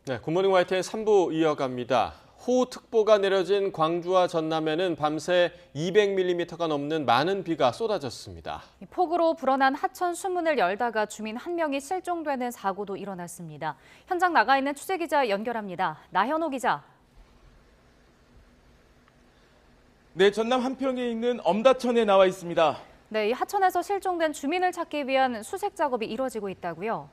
네, 굿모닝 YTN 3부 이어갑니다. 호우특보가 내려진 광주와 전남에는 밤새 200mm가 넘는 많은 비가 쏟아졌습니다. 폭우로 불어난 하천 수문을 열다가 주민 한 명이 실종되는 사고도 일어났습니다. 현장 나가 있는 취재기자 연결합니다. 나현호 기자. 네, 전남 한평에 있는 엄다천에 나와 있습니다. 네, 이 하천에서 실종된 주민을 찾기 위한 수색 작업이 이뤄지고 있다고요?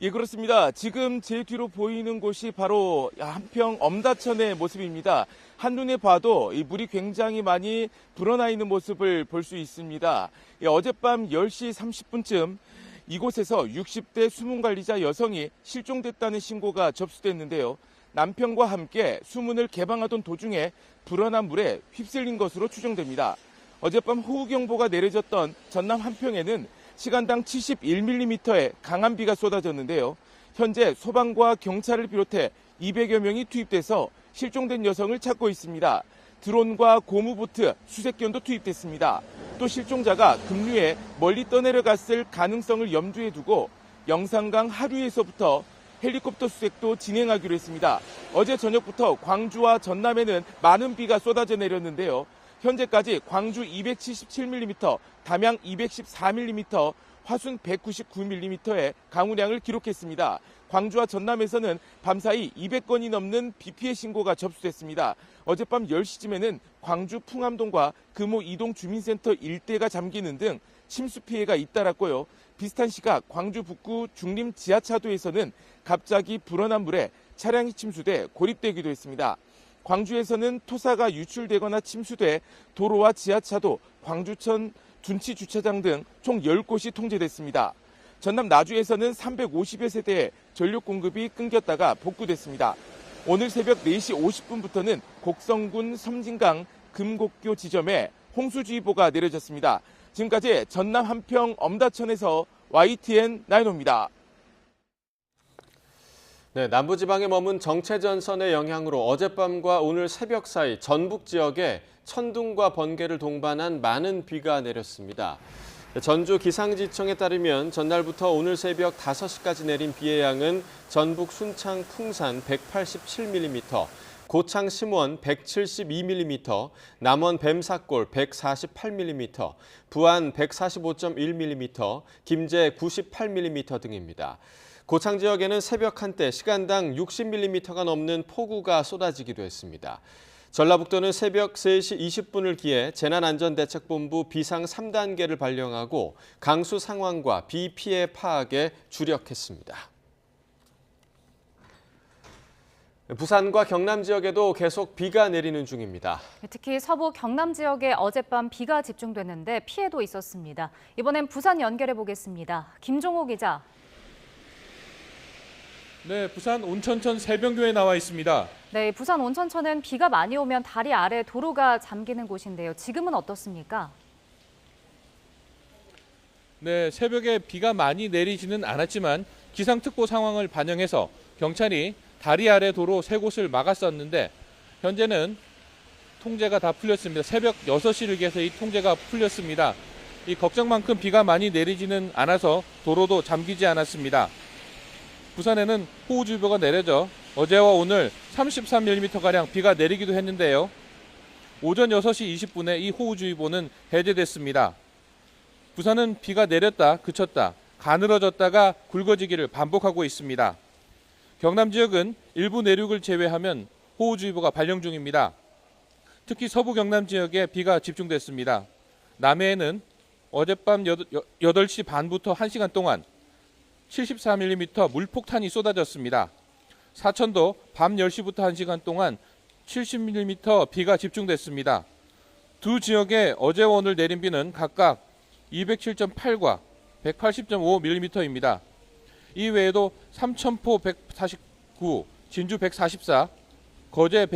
예, 그렇습니다. 지금 제 뒤로 보이는 곳이 바로 한평 엄다천의 모습입니다. 한눈에 봐도 이 물이 굉장히 많이 불어나 있는 모습을 볼 수 있습니다. 예, 어젯밤 10시 30분쯤 이곳에서 60대 수문관리자 여성이 실종됐다는 신고가 접수됐는데요. 남편과 함께 수문을 개방하던 도중에 불어난 물에 휩쓸린 것으로 추정됩니다. 어젯밤 호우경보가 내려졌던 전남 한평에는 시간당 71mm의 강한 비가 쏟아졌는데요. 현재 소방과 경찰을 비롯해 200여 명이 투입돼서 실종된 여성을 찾고 있습니다. 드론과 고무보트, 수색견도 투입됐습니다. 또 실종자가 급류에 멀리 떠내려갔을 가능성을 염두에 두고 영산강 하류에서부터 헬리콥터 수색도 진행하기로 했습니다. 어제 저녁부터 광주와 전남에는 많은 비가 쏟아져 내렸는데요. 현재까지 광주 277mm, 담양 214mm, 화순 199mm의 강우량을 기록했습니다. 광주와 전남에서는 밤사이 200건이 넘는 비 피해 신고가 접수됐습니다. 어젯밤 10시쯤에는 광주 풍암동과 금호 이동 주민센터 일대가 잠기는 등 침수 피해가 잇따랐고요. 비슷한 시각 광주 북구 중림 지하차도에서는 갑자기 불어난 물에 차량이 침수돼 고립되기도 했습니다. 광주에서는 토사가 유출되거나 침수돼 도로와 지하차도, 광주천 둔치 주차장 등 총 10곳이 통제됐습니다. 전남 나주에서는 350여 세대의 전력 공급이 끊겼다가 복구됐습니다. 오늘 새벽 4시 50분부터는 곡성군 섬진강 금곡교 지점에 홍수주의보가 내려졌습니다. 지금까지 전남 한평 엄다천에서 YTN 나인호입니다. 네, 남부지방에 머문 정체전선의 영향으로 어젯밤과 오늘 새벽 사이 전북 지역에 천둥과 번개를 동반한 많은 비가 내렸습니다. 전주 기상지청에 따르면 전날부터 오늘 새벽 5시까지 내린 비의 양은 전북 순창 풍산 187mm, 고창 심원 172mm, 남원 뱀사골 148mm, 부안 145.1mm, 김제 98mm 등입니다. 고창 지역에는 새벽 한때 시간당 60mm가 넘는 폭우가 쏟아지기도 했습니다. 전라북도는 새벽 3시 20분을 기해 재난안전대책본부 비상 3단계를 발령하고 강수 상황과 비 피해 파악에 주력했습니다. 부산과 경남 지역에도 계속 비가 내리는 중입니다. 특히 서부 경남 지역에 어젯밤 비가 집중됐는데 피해도 있었습니다. 이번엔 부산 연결해 보겠습니다. 김종호 기자. 네, 부산 온천천 새벽교에 나와 있습니다. 네, 부산 온천천은 비가 많이 오면 다리 아래 도로가 잠기는 곳인데요. 지금은 어떻습니까? 네, 새벽에 비가 많이 내리지는 않았지만 기상특보 상황을 반영해서 경찰이 다리 아래 도로 3곳을 막았었는데 현재는 통제가 다 풀렸습니다. 새벽 6시를 기해서 이 통제가 풀렸습니다. 이 걱정만큼 비가 많이 내리지는 않아서 도로도 잠기지 않았습니다. 부산에는 호우주의보가 내려져 어제와 오늘 33mm가량 비가 내리기도 했는데요. 오전 6시 20분에 이 호우주의보는 해제됐습니다. 부산은 비가 내렸다 그쳤다 가늘어졌다가 굵어지기를 반복하고 있습니다. 경남 지역은 일부 내륙을 제외하면 호우주의보가 발령 중입니다. 특히 서부 경남 지역에 비가 집중됐습니다. 남해에는 어젯밤 8시 반부터 1시간 동안 74mm 물폭탄이 쏟아졌습니다. 사천도 밤 10시부터 1시간 동안 70mm 비가 집중됐습니다. 두 지역에 어제와 오늘 내린 비는 각각 207.8과 180.5mm입니다. 이 외에도 삼천포 149, 진주 144, 거제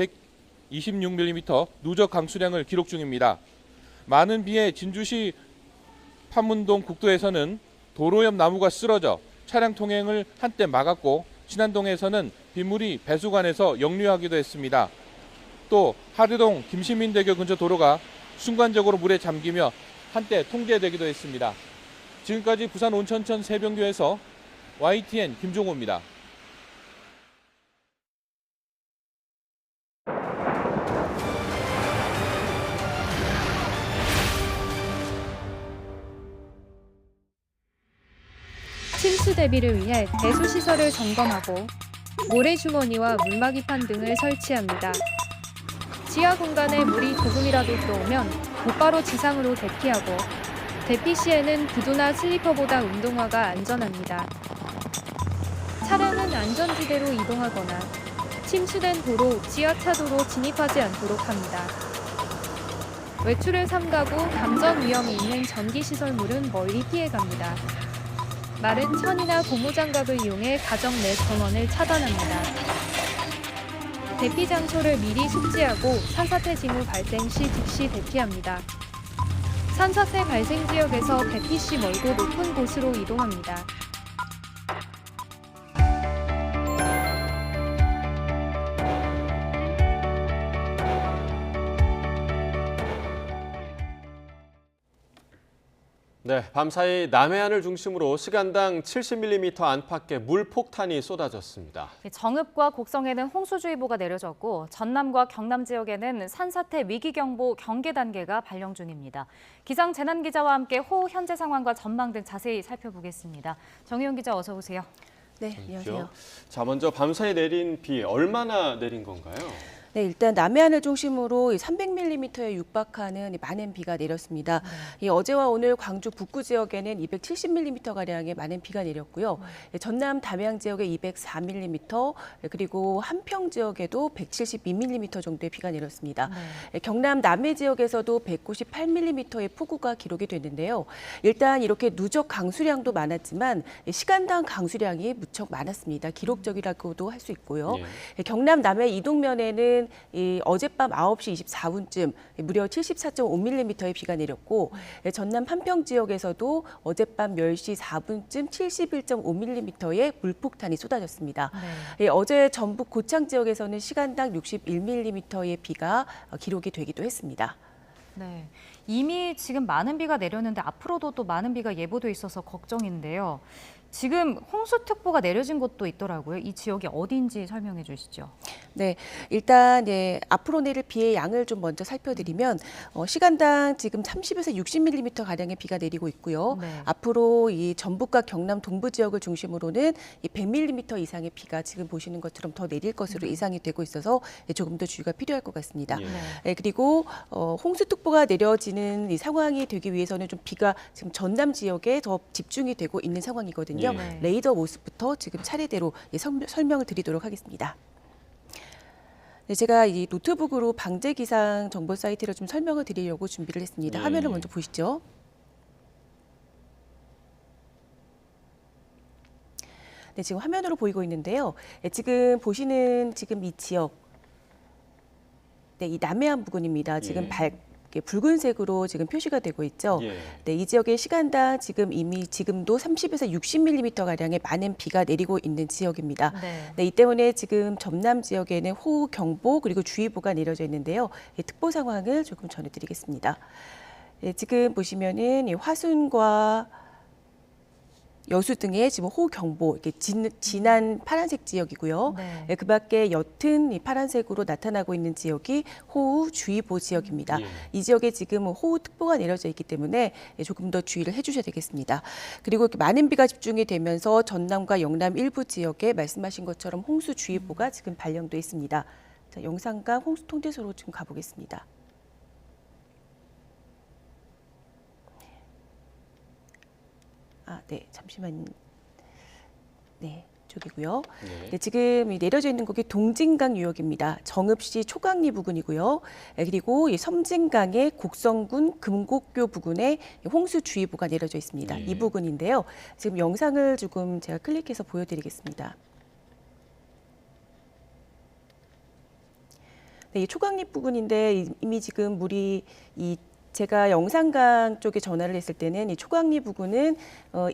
126mm 누적 강수량을 기록 중입니다. 많은 비에 진주시 판문동 국도에서는 도로 옆 나무가 쓰러져 차량 통행을 한때 막았고 신안동에서는 빗물이 배수관에서 역류하기도 했습니다. 또 하류동 김시민대교 근처 도로가 순간적으로 물에 잠기며 한때 통제되기도 했습니다. 지금까지 부산 온천천 새벽교에서 YTN 김종호입니다. 침수 대비를 위해 배수시설을 점검하고 모래주머니와 물막이판 등을 설치합니다. 지하 공간에 물이 조금이라도 들어오면 곧바로 지상으로 대피하고 대피 시에는 구두나 슬리퍼보다 운동화가 안전합니다. 차량은 안전지대로 이동하거나 침수된 도로, 지하차도로 진입하지 않도록 합니다. 외출을 삼가고 감전 위험이 있는 전기시설물은 멀리 피해갑니다. 마른 천이나 고무장갑을 이용해 가정 내 전원을 차단합니다. 대피 장소를 미리 숙지하고 산사태 징후 발생 시 즉시 대피합니다. 산사태 발생 지역에서 대피 시 멀고 높은 곳으로 이동합니다. 네, 밤사이 남해안을 중심으로 시간당 70mm 안팎의 물폭탄이 쏟아졌습니다. 정읍과 곡성에는 홍수주의보가 내려졌고 전남과 경남 지역에는 산사태 위기경보 경계 단계가 발령 중입니다. 기상재난기자와 함께 호우 현재 상황과 전망 등 자세히 살펴보겠습니다. 정희용 기자 어서 오세요. 네, 안녕하세요. 자, 먼저 밤사이 내린 비 얼마나 내린 건가요? 네, 일단 남해안을 중심으로 300mm에 육박하는 많은 비가 내렸습니다. 어제와 오늘 광주 북구 지역에는 270mm가량의 많은 비가 내렸고요. 전남 담양 지역에 204mm, 그리고 한평 지역에도 172mm 정도의 비가 내렸습니다. 경남 남해 지역에서도 198mm의 폭우가 기록이 됐는데요. 일단 이렇게 누적 강수량도 많았지만 시간당 강수량이 무척 많았습니다. 기록적이라고도 할 수 있고요. 경남 남해 이동면에는 어젯밤 9시 24분쯤 무려 74.5mm의 비가 내렸고 전남 한평 지역에서도 어젯밤 10시 4분쯤 71.5mm의 물폭탄이 쏟아졌습니다. 어제 전북 고창 지역에서는 시간당 61mm의 비가 기록이 되기도 했습니다. 네, 이미 지금 많은 비가 내렸는데 앞으로도 또 많은 비가 예보돼 있어서 걱정인데요. 지금 홍수특보가 내려진 곳도 있더라고요. 이 지역이 어디인지 설명해 주시죠. 네, 일단 앞으로 내릴 비의 양을 좀 먼저 살펴드리면 시간당 지금 30에서 60mm 가량의 비가 내리고 있고요. 앞으로 이 전북과 경남 동부 지역을 중심으로는 100mm 이상의 비가 지금 보시는 것처럼 더 내릴 것으로 예상이 되고 있어서 조금 더 주의가 필요할 것 같습니다. 그리고 홍수특보가 내려지는 이 상황이 되기 위해서는 좀 비가 지금 전남 지역에 더 집중이 되고 있는 상황이거든요. 레이더 모습부터 지금 차례대로 설명을 드리도록 하겠습니다. 네, 제가 이 노트북으로 방재 기상 정보 사이트를 좀 설명을 드리려고 준비를 했습니다. 화면을 먼저 보시죠. 네, 지금 화면으로 보이고 있는데요. 지금 보시는 지금 이 지역, 네, 이 남해안 부근입니다. 지금 붉은색으로 지금 표시가 되고 있죠. 네, 이 지역의 시간당 지금도 30에서 60mm 가량의 많은 비가 내리고 있는 지역입니다. 네, 이 때문에 지금 전남 지역에는 호우 경보 그리고 주의보가 내려져 있는데요. 특보 상황을 조금 전해드리겠습니다. 네, 지금 보시면은 화순과 여수 등의 지금 호우 경보, 이렇게 진한 파란색 지역이고요. 그 밖에 옅은 이 파란색으로 나타나고 있는 지역이 호우 주의보 지역입니다. 이 지역에 지금 호우 특보가 내려져 있기 때문에 조금 더 주의를 해주셔야 되겠습니다. 그리고 이렇게 많은 비가 집중이 되면서 전남과 영남 일부 지역에 말씀하신 것처럼 홍수 주의보가 지금 발령돼 있습니다. 자, 영상과 홍수 통제소로 지금 가보겠습니다. 네, 잠시만. 네, 저기고요. 네, 지금 내려져 있는 곳이 동진강 유역입니다. 정읍시 초강리 부근이고요. 그리고 이 섬진강의 곡성군 금곡교 부근에 홍수주의보가 내려져 있습니다. 이 부근인데요. 지금 영상을 조금 제가 클릭해서 보여드리겠습니다. 네, 이 초강리 부근인데 이미 지금 물이 제가 영산강 쪽에 전화를 했을 때는 이 초강리 부근은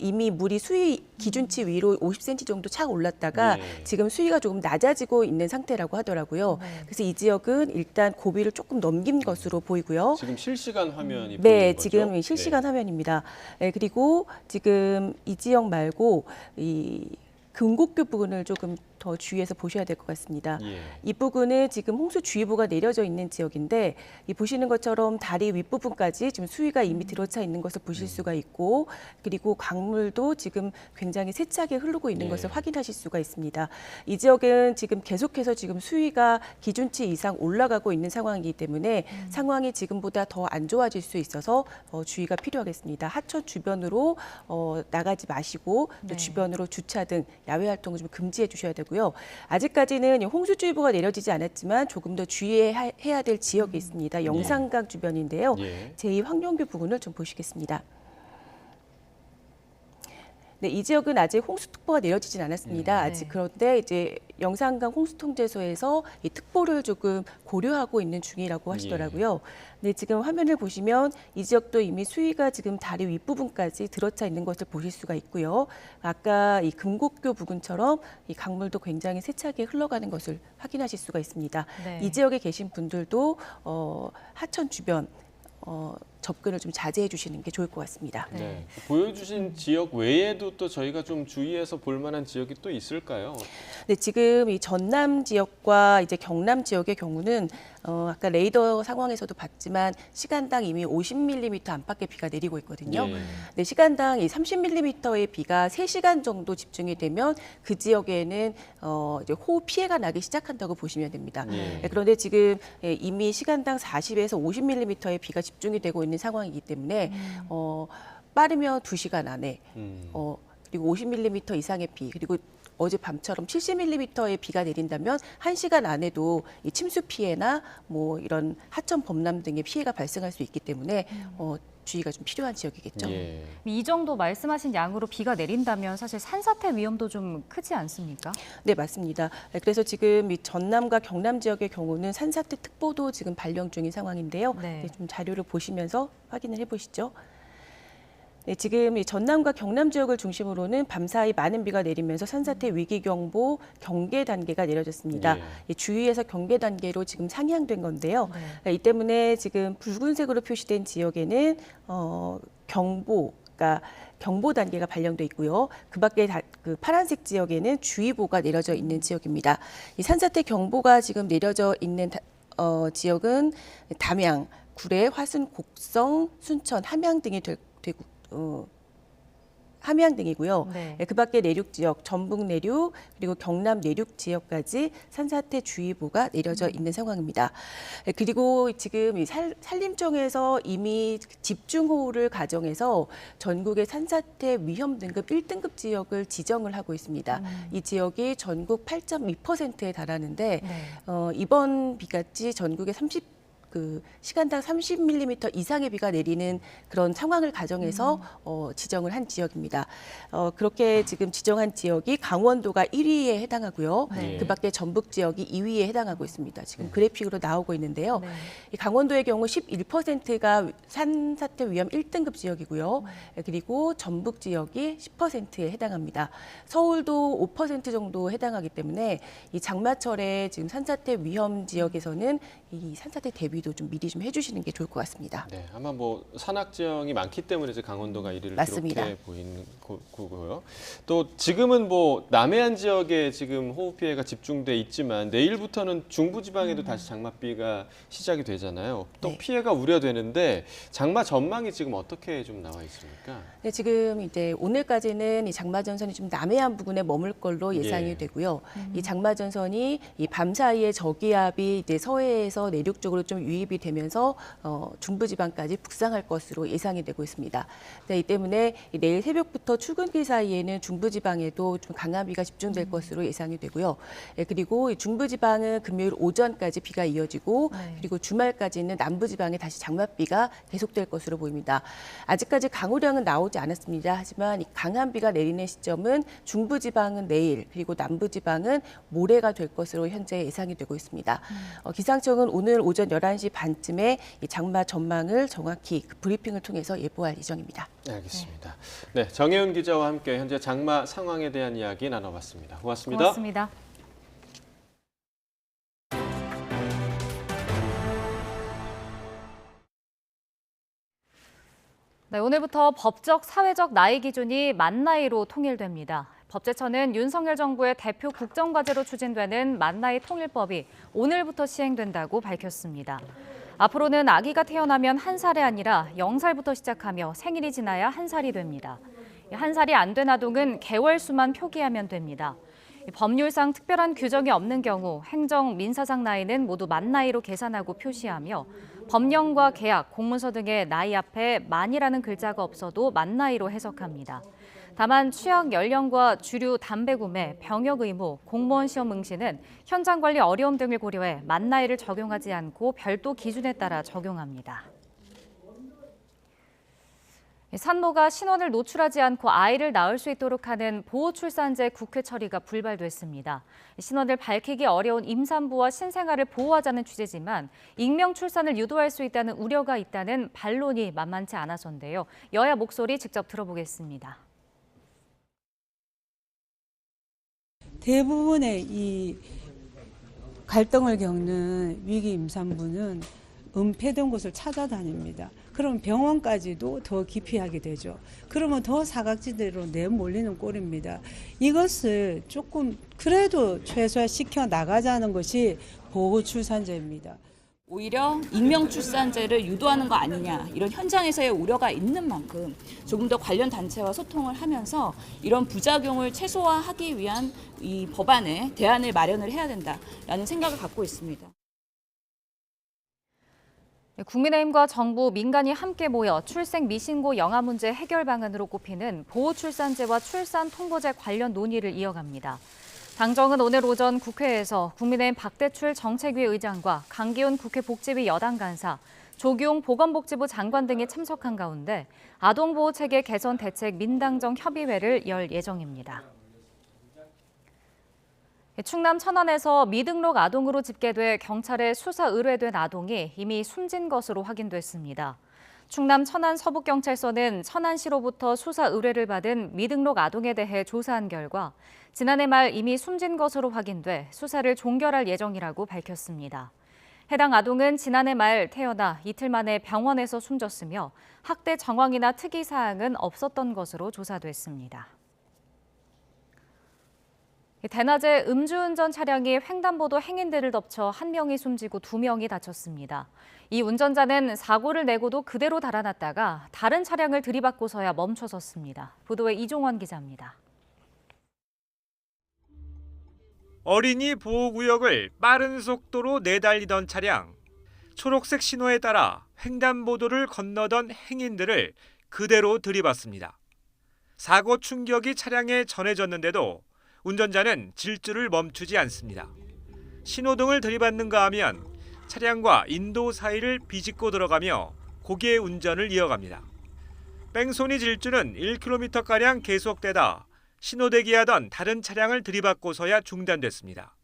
이미 물이 수위 기준치 위로 50cm 정도 착 올랐다가 네. 지금 수위가 조금 낮아지고 있는 상태라고 하더라고요. 네. 그래서 이 지역은 일단 고비를 조금 넘긴 것으로 보이고요. 지금 실시간 화면이 보이는 네, 거죠? 지금 실시간 화면입니다. 네, 그리고 지금 이 지역 말고 이 금곡교 부근을 조금 더 주의해서 보셔야 될 것 같습니다. 예. 이 부근은 지금 홍수주의보가 내려져 있는 지역인데 이 보시는 것처럼 다리 윗부분까지 지금 수위가 이미 들어차 있는 것을 보실 수가 있고 그리고 강물도 지금 굉장히 세차게 흐르고 있는 예. 것을 확인하실 수가 있습니다. 이 지역은 지금 계속해서 지금 수위가 기준치 이상 올라가고 있는 상황이기 때문에 상황이 지금보다 더 안 좋아질 수 있어서 주의가 필요하겠습니다. 하천 주변으로 나가지 마시고 또 네. 주변으로 주차 등 야외 활동을 좀 금지해 주셔야 되고요. 홍수주의보가 내려지지 않았지만 조금 더 주의해야 될 지역이 있습니다. 영산강 주변인데요. 예. 제2황룡교 부근을 좀 보시겠습니다. 네, 이 지역은 아직 홍수특보가 내려지진 않았습니다. 아직 네. 그런데 이제 영산강 홍수통제소에서 이 특보를 조금 고려하고 있는 중이라고 하시더라고요. 네, 지금 화면을 보시면 이 지역도 이미 수위가 지금 다리 윗부분까지 들어차 있는 것을 보실 수가 있고요. 아까 이 금곡교 부근처럼 이 강물도 굉장히 세차게 흘러가는 것을 확인하실 수가 있습니다. 네. 이 지역에 계신 분들도 하천 주변 접근을 좀 자제해 주시는 게 좋을 것 같습니다. 네. 보여주신 지역 외에도 또 저희가 좀 주의해서 볼 만한 지역이 또 있을까요? 네, 지금 이 전남 지역과 이제 경남 지역의 경우는 아까 레이더 상황에서도 봤지만 시간당 이미 50mm 안팎의 비가 내리고 있거든요. 예. 네, 시간당 이 30mm의 비가 3시간 정도 집중이 되면 그 지역에는 이제 호우 피해가 나기 시작한다고 보시면 됩니다. 예. 네, 그런데 지금 이미 시간당 40에서 50mm의 비가 집중이 되고 있는 상황이기 때문에 빠르면 2시간 안에 그리고 50mm 이상의 비 그리고 어젯밤처럼 70mm의 비가 내린다면 1시간 안에도 이 침수 피해나 뭐 이런 하천 범람 등의 피해가 발생할 수 있기 때문에 주의가 좀 필요한 지역이겠죠. 예. 이 정도 말씀하신 양으로 비가 내린다면 사실 산사태 위험도 좀 크지 않습니까? 네, 맞습니다. 네, 그래서 지금 이 전남과 경남 지역의 경우는 산사태 특보도 지금 발령 중인 상황인데요. 네. 네, 좀 자료를 보시면서 확인을 해보시죠. 네, 지금 이 전남과 경남 지역을 중심으로는 밤사이 많은 비가 내리면서 산사태 위기경보 경계 단계가 내려졌습니다. 예. 이 주의에서 경계 단계로 지금 상향된 건데요. 네. 이 때문에 지금 붉은색으로 표시된 지역에는 그러니까 경보 단계가 발령돼 있고요. 그 밖에 그 파란색 지역에는 주의보가 내려져 있는 지역입니다. 이 산사태 경보가 지금 내려져 있는 지역은 담양, 구례, 화순, 곡성, 순천, 함양 등이 되고 함양 등이고요. 네. 그 밖에 내륙 지역, 전북 내륙 그리고 경남 내륙 지역까지 산사태 주의보가 내려져 있는 상황입니다. 그리고 지금 이 산림청에서 이미 집중호우를 가정해서 전국의 산사태 위험 등급 1등급 지역을 지정을 하고 있습니다. 이 지역이 전국 8.2%에 달하는데 네. 이번 비같이 전국의 시간당 30mm 이상의 비가 내리는 그런 상황을 가정해서 지정을 한 지역입니다. 그렇게 지금 지정한 지역이 강원도가 1위에 해당하고요. 네. 그 밖에 전북 지역이 2위에 해당하고 있습니다. 지금 그래픽으로 나오고 있는데요. 네. 이 강원도의 경우 11%가 산사태 위험 1등급 지역이고요. 그리고 전북 지역이 10%에 해당합니다. 서울도 5% 정도 해당하기 때문에 이 장마철에 지금 산사태 위험 지역에서는 이 산사태 대비도 좀 미리 좀 해주시는 게 좋을 것 같습니다. 네, 아마 뭐 산악 지형이 많기 때문에 이제 강원도가 1위를 맞습니다. 기록해 보이는 거고요. 또 지금은 뭐 남해안 지역에 지금 호우 피해가 집중돼 있지만 내일부터는 중부지방에도 다시 장맛비가 시작이 되잖아요. 또 네. 피해가 우려되는데 장마 전망이 지금 어떻게 좀 나와 있습니까? 네, 지금 이제 오늘까지는 이 장마 전선이 좀 남해안 부근에 머물 걸로 예상이 예. 되고요. 이 장마 전선이 이 밤 사이에 저기압이 이제 서해에서 내륙 쪽으로 좀 유입이 되면서 중부지방까지 북상할 것으로 예상이 되고 있습니다. 네, 이 때문에 내일 새벽부터 출근길 사이에는 중부지방에도 좀 강한 비가 집중될 것으로 예상이 되고요. 네, 그리고 이 중부지방은 금요일 오전까지 비가 이어지고 네. 그리고 주말까지는 남부지방에 다시 장맛비가 계속될 것으로 보입니다. 아직까지 강우량은 나오지 않았습니다. 하지만 이 강한 비가 내리는 시점은 중부지방은 내일 그리고 남부지방은 모레가 될 것으로 현재 예상이 되고 있습니다. 기상청은 오늘 오전 11시 12시 반쯤에 이 장마 전망을 정확히 그 브리핑을 통해서 예보할 예정입니다. 네, 알겠습니다. 네, 정혜은 기자와 함께 현재 장마 상황에 대한 이야기 나눠봤습니다. 고맙습니다. 고맙습니다. 네, 오늘부터 법적, 사회적 나이 기준이 만 나이로 통일됩니다. 법제처는 윤석열 정부의 대표 국정과제로 추진되는 만나이 통일법이 오늘부터 시행된다고 밝혔습니다. 앞으로는 아기가 태어나면 1살이 아니라 0살부터 시작하며 생일이 지나야 1살이 됩니다. 1살이 안 된 아동은 개월 수만 표기하면 됩니다. 법률상 특별한 규정이 없는 경우 행정, 민사상 나이는 모두 만 나이로 계산하고 표시하며 법령과 계약, 공문서 등의 나이 앞에 만이라는 글자가 없어도 만 나이로 해석합니다. 다만 취약 연령과 주류 담배 구매, 병역 의무, 공무원 시험 응시는 현장 관리 어려움 등을 고려해 만 나이를 적용하지 않고 별도 기준에 따라 적용합니다. 산모가 신원을 노출하지 않고 아이를 낳을 수 있도록 하는 보호출산제 국회 처리가 불발됐습니다. 신원을 밝히기 어려운 임산부와 신생아를 보호하자는 취지지만 익명 출산을 유도할 수 있다는 우려가 있다는 반론이 만만치 않아서인데요. 여야 목소리 직접 들어보겠습니다. 대부분의 이 갈등을 겪는 위기 임산부는 은폐된 곳을 찾아다닙니다. 그럼 병원까지도 더 기피하게 되죠. 그러면 더 사각지대로 내몰리는 꼴입니다. 이것을 조금 그래도 최소화시켜 나가자는 것이 보호출산제입니다. 오히려 익명출산제를 유도하는 거 아니냐 이런 현장에서의 우려가 있는 만큼 조금 더 관련 단체와 소통을 하면서 이런 부작용을 최소화하기 위한 이 법안에 대안을 마련을 해야 된다라는 생각을 갖고 있습니다. 국민의힘과 정부, 민간이 함께 모여 출생 미신고 영아 문제 해결 방안으로 꼽히는 보호출산제와 출산통보제 관련 논의를 이어갑니다. 당정은 오늘 오전 국회에서 국민의힘 박대출 정책위 의장과 강기훈 국회 복지위 여당 간사, 조규용 보건복지부 장관 등이 참석한 가운데 아동보호체계 개선 대책 민당정 협의회를 열 예정입니다. 충남 천안에서 미등록 아동으로 집계돼 경찰에 수사 의뢰된 아동이 이미 숨진 것으로 확인됐습니다. 충남 천안 서북경찰서는 천안시로부터 수사 의뢰를 받은 미등록 아동에 대해 조사한 결과 지난해 말 이미 숨진 것으로 확인돼 수사를 종결할 예정이라고 밝혔습니다. 해당 아동은 지난해 말 태어나 이틀 만에 병원에서 숨졌으며 학대 정황이나 특이 사항은 없었던 것으로 조사됐습니다. 대낮에 음주운전 차량이 횡단보도 행인들을 덮쳐 1명이 숨지고 2명이 다쳤습니다. 이 운전자는 사고를 내고도 그대로 달아났다가 다른 차량을 들이받고서야 멈춰섰습니다. 보도에 이종원 기자입니다. 어린이 보호구역을 빠른 속도로 내달리던 차량. 초록색 신호에 따라 횡단보도를 건너던 행인들을 그대로 들이받습니다. 사고 충격이 차량에 전해졌는데도 운전자는 질주를 멈추지 않습니다. 신호등을 들이받는가 하면 차량과 인도 사이를 비집고 들어가며 고개 운전을 이어갑니다. 뺑소니 질주는 1km가량 계속되다 신호대기하던 다른 차량을 들이받고서야 중단됐습니다.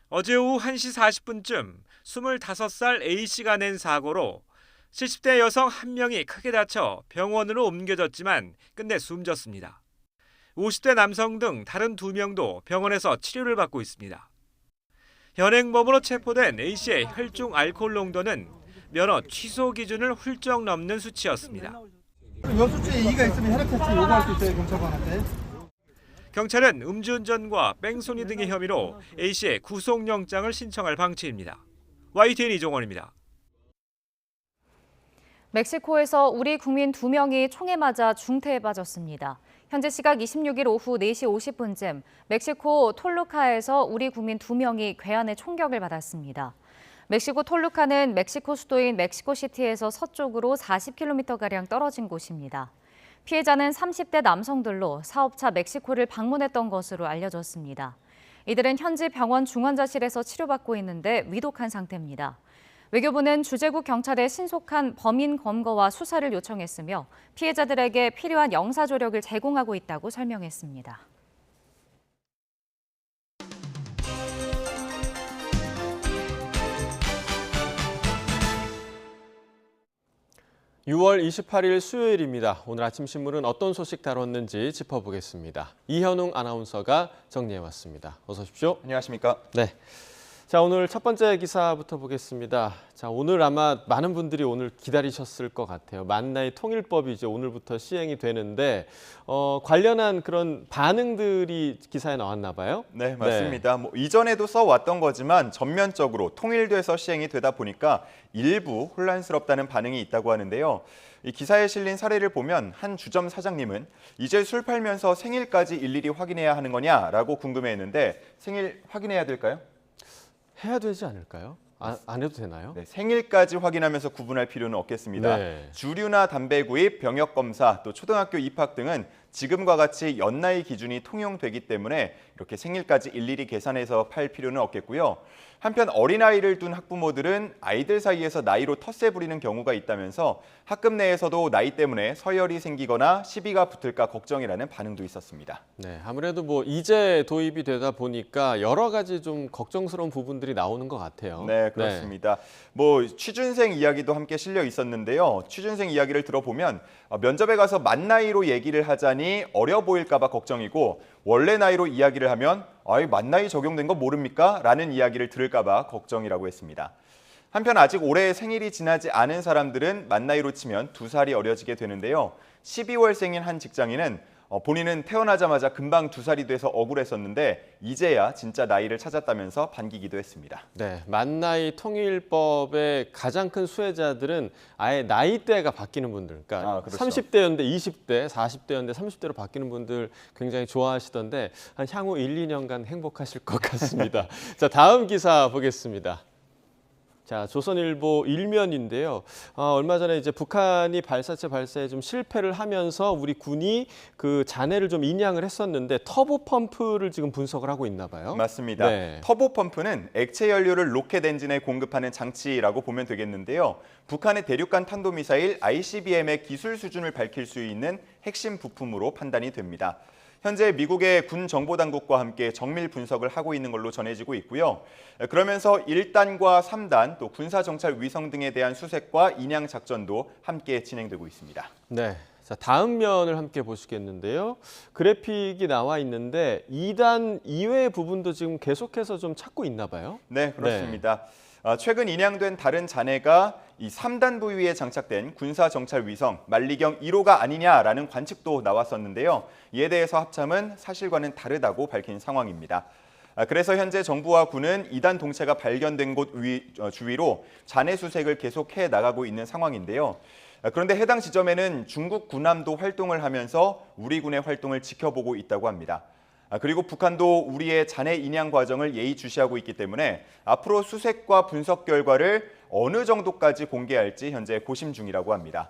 어제 오후 1시 40분쯤 25살 A씨가 낸 사고로 70대 여성 1명이 크게 다쳐 병원으로 옮겨졌지만 끝내 숨졌습니다. 50대 남성 등 다른 2명도 병원에서 치료를 받고 있습니다. 현행범으로 체포된 A씨의 혈중 알코올 농도는 면허 취소 기준을 훌쩍 넘는 수치였습니다. 이 수치에 이의가 있으면 혈액 테스트 요구할 수 있어요, 경찰관한테. 경찰은 음주운전과 뺑소니 등의 혐의로 A씨의 구속영장을 신청할 방침입니다. YTN 이종원입니다. 멕시코에서 우리 국민 2명이 총에 맞아 중태에 빠졌습니다. 현재 시각 26일 오후 4시 50분쯤 멕시코 톨루카에서 우리 국민 2명이 괴한의 총격을 받았습니다. 멕시코 톨루카는 멕시코 수도인 멕시코시티에서 서쪽으로 40km가량 떨어진 곳입니다. 피해자는 30대 남성들로 사업차 멕시코를 방문했던 것으로 알려졌습니다. 이들은 현지 병원 중환자실에서 치료받고 있는데 위독한 상태입니다. 외교부는 주재국 경찰에 신속한 범인 검거와 수사를 요청했으며 피해자들에게 필요한 영사조력을 제공하고 있다고 설명했습니다. 6월 28일 수요일입니다. 오늘 아침 신문은 어떤 소식 다뤘는지 짚어보겠습니다. 이현웅 아나운서가 정리해왔습니다. 어서 오십시오. 안녕하십니까? 네. 자, 오늘 첫 번째 기사부터 보겠습니다. 자, 오늘 아마 많은 분들이 오늘 기다리셨을 것 같아요. 만나의 통일법이 이제 오늘부터 시행이 되는데 관련한 그런 반응들이 기사에 나왔나 봐요. 네, 맞습니다. 뭐 이전에도 써왔던 거지만 전면적으로 통일돼서 시행이 되다 보니까 일부 혼란스럽다는 반응이 있다고 하는데요. 이 기사에 실린 사례를 보면 한 주점 사장님은 이제 술 팔면서 생일까지 일일이 확인해야 하는 거냐라고 궁금해했는데 생일 확인해야 될까요? 해야 되지 않을까요? 안 해도 되나요? 네, 생일까지 확인하면서 구분할 필요는 없겠습니다. 네. 주류나 담배 구입, 병역 검사, 또 초등학교 입학 등은 지금과 같이 연나이 기준이 통용되기 때문에 이렇게 생일까지 일일이 계산해서 팔 필요는 없겠고요. 한편 어린아이를 둔 학부모들은 아이들 사이에서 나이로 텃세 부리는 경우가 있다면서 학급 내에서도 나이 때문에 서열이 생기거나 시비가 붙을까 걱정이라는 반응도 있었습니다. 네, 아무래도 뭐 이제 도입이 되다 보니까 여러 가지 좀 걱정스러운 부분들이 나오는 것 같아요. 네, 그렇습니다. 뭐 취준생 이야기도 함께 실려 있었는데요. 취준생 이야기를 들어보면 면접에 가서 만 나이로 얘기를 하자니 어려 보일까 봐 걱정이고 원래 나이로 이야기를 하면 만 나이 적용된 거 모릅니까? 라는 이야기를 들을까 봐 걱정이라고 했습니다. 한편 아직 올해 생일이 지나지 않은 사람들은 만 나이로 치면 2살이 어려지게 되는데요. 12월생인 한 직장인은 본인은 태어나자마자 금방 2살이 돼서 억울했었는데 이제야 진짜 나이를 찾았다면서 반기기도 했습니다. 네, 만나이 통일법의 가장 큰 수혜자들은 아예 나이대가 바뀌는 분들, 그러니까 그렇죠. 30대였는데 20대, 40대였는데 30대로 바뀌는 분들 굉장히 좋아하시던데 한 향후 1, 2년간 행복하실 것 같습니다. 자, 다음 기사 보겠습니다. 자, 조선일보 일면인데요. 얼마 전에 이제 북한이 발사체 발사에 좀 실패를 하면서 우리 군이 그 잔해를 좀 인양을 했었는데 터보 펌프를 지금 분석을 하고 있나 봐요. 맞습니다. 네. 터보 펌프는 액체 연료를 로켓 엔진에 공급하는 장치라고 보면 되겠는데요. 북한의 대륙간 탄도미사일 ICBM의 기술 수준을 밝힐 수 있는 핵심 부품으로 판단이 됩니다. 현재 미국의 군 정보당국과 함께 정밀 분석을 하고 있는 걸로 전해지고 있고요. 그러면서 1단과 3단 또 군사정찰 위성 등에 대한 수색과 인양 작전도 함께 진행되고 있습니다. 네. 자, 다음 면을 함께 보시겠는데요. 그래픽이 나와 있는데 2단 이외의 부분도 지금 계속해서 좀 찾고 있나 봐요. 네, 그렇습니다. 최근 인양된 다른 잔해가 이 3단 부위에 장착된 군사정찰 위성 만리경 1호가 아니냐라는 관측도 나왔었는데요. 이에 대해서 합참은 사실과는 다르다고 밝힌 상황입니다. 그래서 현재 정부와 군은 2단 동체가 발견된 곳 주위로 잔해 수색을 계속해 나가고 있는 상황인데요. 그런데 해당 지점에는 중국 군함도 활동을 하면서 우리 군의 활동을 지켜보고 있다고 합니다. 그리고 북한도 우리의 잔해 인양 과정을 예의주시하고 있기 때문에 앞으로 수색과 분석 결과를 어느 정도까지 공개할지 현재 고심 중이라고 합니다.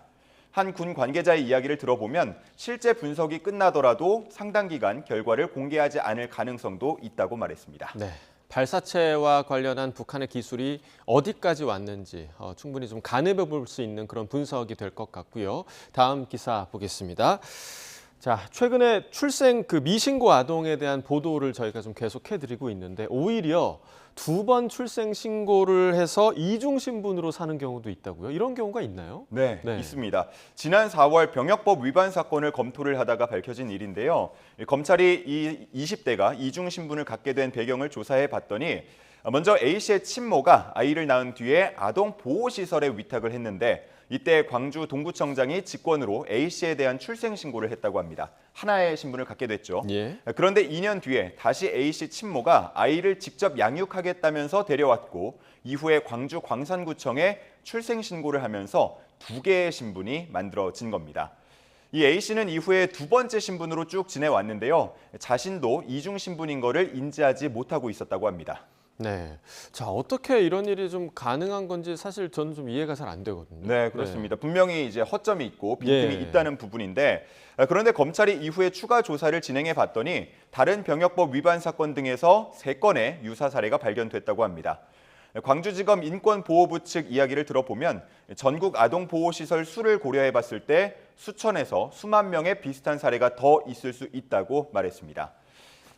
한 군 관계자의 이야기를 들어보면 실제 분석이 끝나더라도 상당 기간 결과를 공개하지 않을 가능성도 있다고 말했습니다. 네. 발사체와 관련한 북한의 기술이 어디까지 왔는지 충분히 좀 가늠해 볼 수 있는 그런 분석이 될 것 같고요. 다음 기사 보겠습니다. 자, 최근에 출생 그 미신고 아동에 대한 보도를 저희가 좀 계속해드리고 있는데 오히려 2번 출생 신고를 해서 이중 신분으로 사는 경우도 있다고요? 이런 경우가 있나요? 네, 있습니다. 지난 4월 병역법 위반 사건을 검토를 하다가 밝혀진 일인데요. 검찰이 이 20대가 이중 신분을 갖게 된 배경을 조사해 봤더니 먼저 A씨의 친모가 아이를 낳은 뒤에 아동 보호시설에 위탁을 했는데 이때 광주 동구청장이 직권으로 A씨에 대한 출생 신고를 했다고 합니다. 하나의 신분을 갖게 됐죠. 예. 그런데 2년 뒤에 다시 A씨 친모가 아이를 직접 양육하겠다면서 데려왔고 이후에 광주 광산구청에 출생 신고를 하면서 2개의 신분이 만들어진 겁니다. 이 A씨는 이후에 2번째 신분으로 쭉 지내왔는데요. 자신도 이중 신분인 거를 인지하지 못하고 있었다고 합니다. 네. 자, 어떻게 이런 일이 좀 가능한 건지 사실 저는 좀 이해가 잘 안 되거든요. 네, 그렇습니다. 분명히 이제 허점이 있고 빈틈이 예. 있다는 부분인데 그런데 검찰이 이후에 추가 조사를 진행해 봤더니 다른 병역법 위반 사건 등에서 3건의 유사 사례가 발견됐다고 합니다. 광주지검 인권보호부 측 이야기를 들어보면 전국 아동보호시설 수를 고려해 봤을 때 수천에서 수만 명의 비슷한 사례가 더 있을 수 있다고 말했습니다.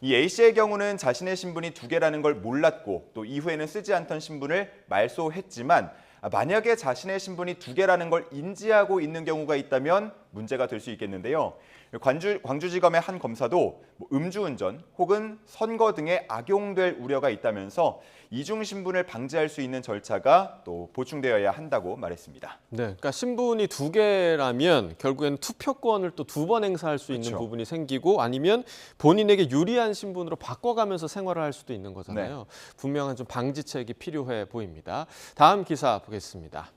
이 A씨의 경우는 자신의 신분이 2개라는 걸 몰랐고 또 이후에는 쓰지 않던 신분을 말소했지만 만약에 자신의 신분이 두 개라는 걸 인지하고 있는 경우가 있다면 문제가 될 수 있겠는데요. 광주지검의 한 검사도 음주운전 혹은 선거 등에 악용될 우려가 있다면서 이중 신분을 방지할 수 있는 절차가 또 보충되어야 한다고 말했습니다. 네, 그러니까 신분이 두 개라면 결국에는 투표권을 또 두 번 행사할 수 있는 그렇죠. 부분이 생기고 아니면 본인에게 유리한 신분으로 바꿔가면서 생활을 할 수도 있는 거잖아요. 네. 분명한 좀 방지책이 필요해 보입니다. 다음 기사 보겠습니다.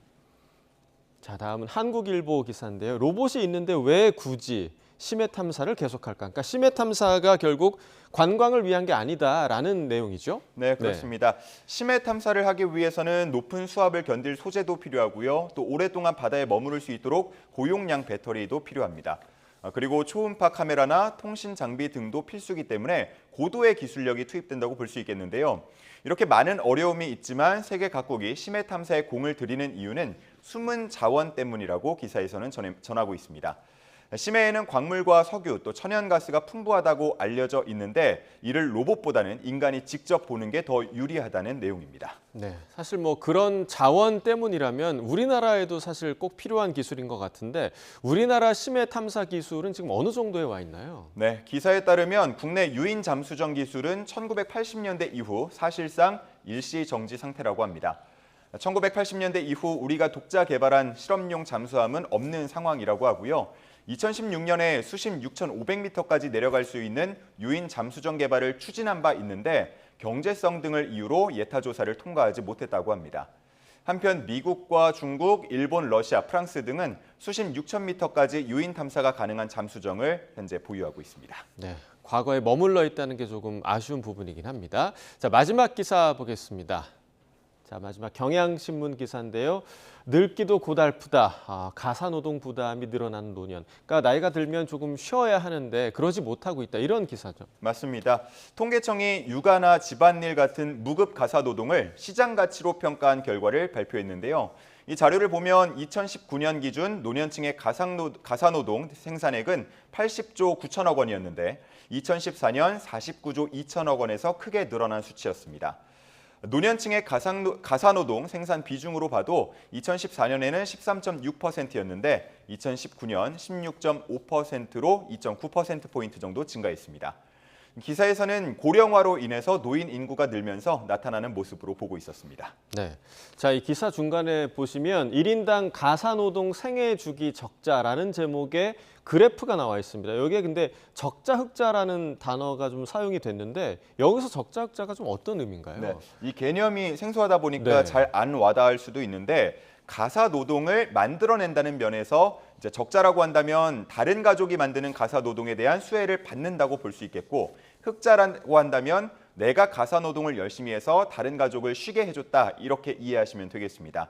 자, 다음은 한국일보 기사인데요. 로봇이 있는데 왜 굳이 심해 탐사를 계속할까? 그러니까 심해 탐사가 결국 관광을 위한 게 아니다라는 내용이죠. 네, 그렇습니다. 심해 탐사를 하기 위해서는 높은 수압을 견딜 소재도 필요하고요. 또 오랫동안 바다에 머무를 수 있도록 고용량 배터리도 필요합니다. 그리고 초음파 카메라나 통신 장비 등도 필수이기 때문에 고도의 기술력이 투입된다고 볼 수 있겠는데요. 이렇게 많은 어려움이 있지만 세계 각국이 심해 탐사에 공을 들이는 이유는 숨은 자원 때문이라고 기사에서는 전하고 있습니다. 심해에는 광물과 석유 또 천연가스가 풍부하다고 알려져 있는데 이를 로봇보다는 인간이 직접 보는 게 더 유리하다는 내용입니다. 네, 사실 뭐 그런 자원 때문이라면 우리나라에도 사실 꼭 필요한 기술인 것 같은데 우리나라 심해 탐사 기술은 지금 어느 정도에 와 있나요? 네, 기사에 따르면 국내 유인 잠수정 기술은 1980년대 이후 사실상 일시 정지 상태라고 합니다. 1980년대 이후 우리가 독자 개발한 실험용 잠수함은 없는 상황이라고 하고요. 2016년에 수심 6,500m까지 내려갈 수 있는 유인 잠수정 개발을 추진한 바 있는데 경제성 등을 이유로 예타 조사를 통과하지 못했다고 합니다. 한편 미국과 중국, 일본, 러시아, 프랑스 등은 수심 6,000m까지 유인 탐사가 가능한 잠수정을 현재 보유하고 있습니다. 네, 과거에 머물러 있다는 게 조금 아쉬운 부분이긴 합니다. 자, 마지막 기사 보겠습니다. 자, 마지막 경향신문 기사인데요. 늙기도 고달프다. 가사노동 부담이 늘어나는 노년. 그러니까 나이가 들면 조금 쉬어야 하는데 그러지 못하고 있다. 이런 기사죠. 맞습니다. 통계청이 육아나 집안일 같은 무급 가사노동을 시장 가치로 평가한 결과를 발표했는데요. 이 자료를 보면 2019년 기준 노년층의 가사노동 생산액은 80조 9천억 원이었는데 2014년 49조 2천억 원에서 크게 늘어난 수치였습니다. 노년층의 가사노동 생산 비중으로 봐도 2014년에는 13.6%였는데 2019년 16.5%로 2.9%포인트 정도 증가했습니다. 기사에서는 고령화로 인해서 노인 인구가 늘면서 나타나는 모습으로 보고 있었습니다. 네, 자, 이 기사 중간에 보시면 1인당 가사노동 생애주기 적자라는 제목의 그래프가 나와 있습니다. 여기에 근데 적자 흑자라는 단어가 좀 사용이 됐는데 여기서 적자 흑자가 좀 어떤 의미인가요? 네, 이 개념이 생소하다 보니까 잘 안 와닿을 수도 있는데 가사노동을 만들어낸다는 면에서 이제 적자라고 한다면 다른 가족이 만드는 가사노동에 대한 수혜를 받는다고 볼 수 있겠고 흑자라고 한다면 내가 가사노동을 열심히 해서 다른 가족을 쉬게 해줬다 이렇게 이해하시면 되겠습니다.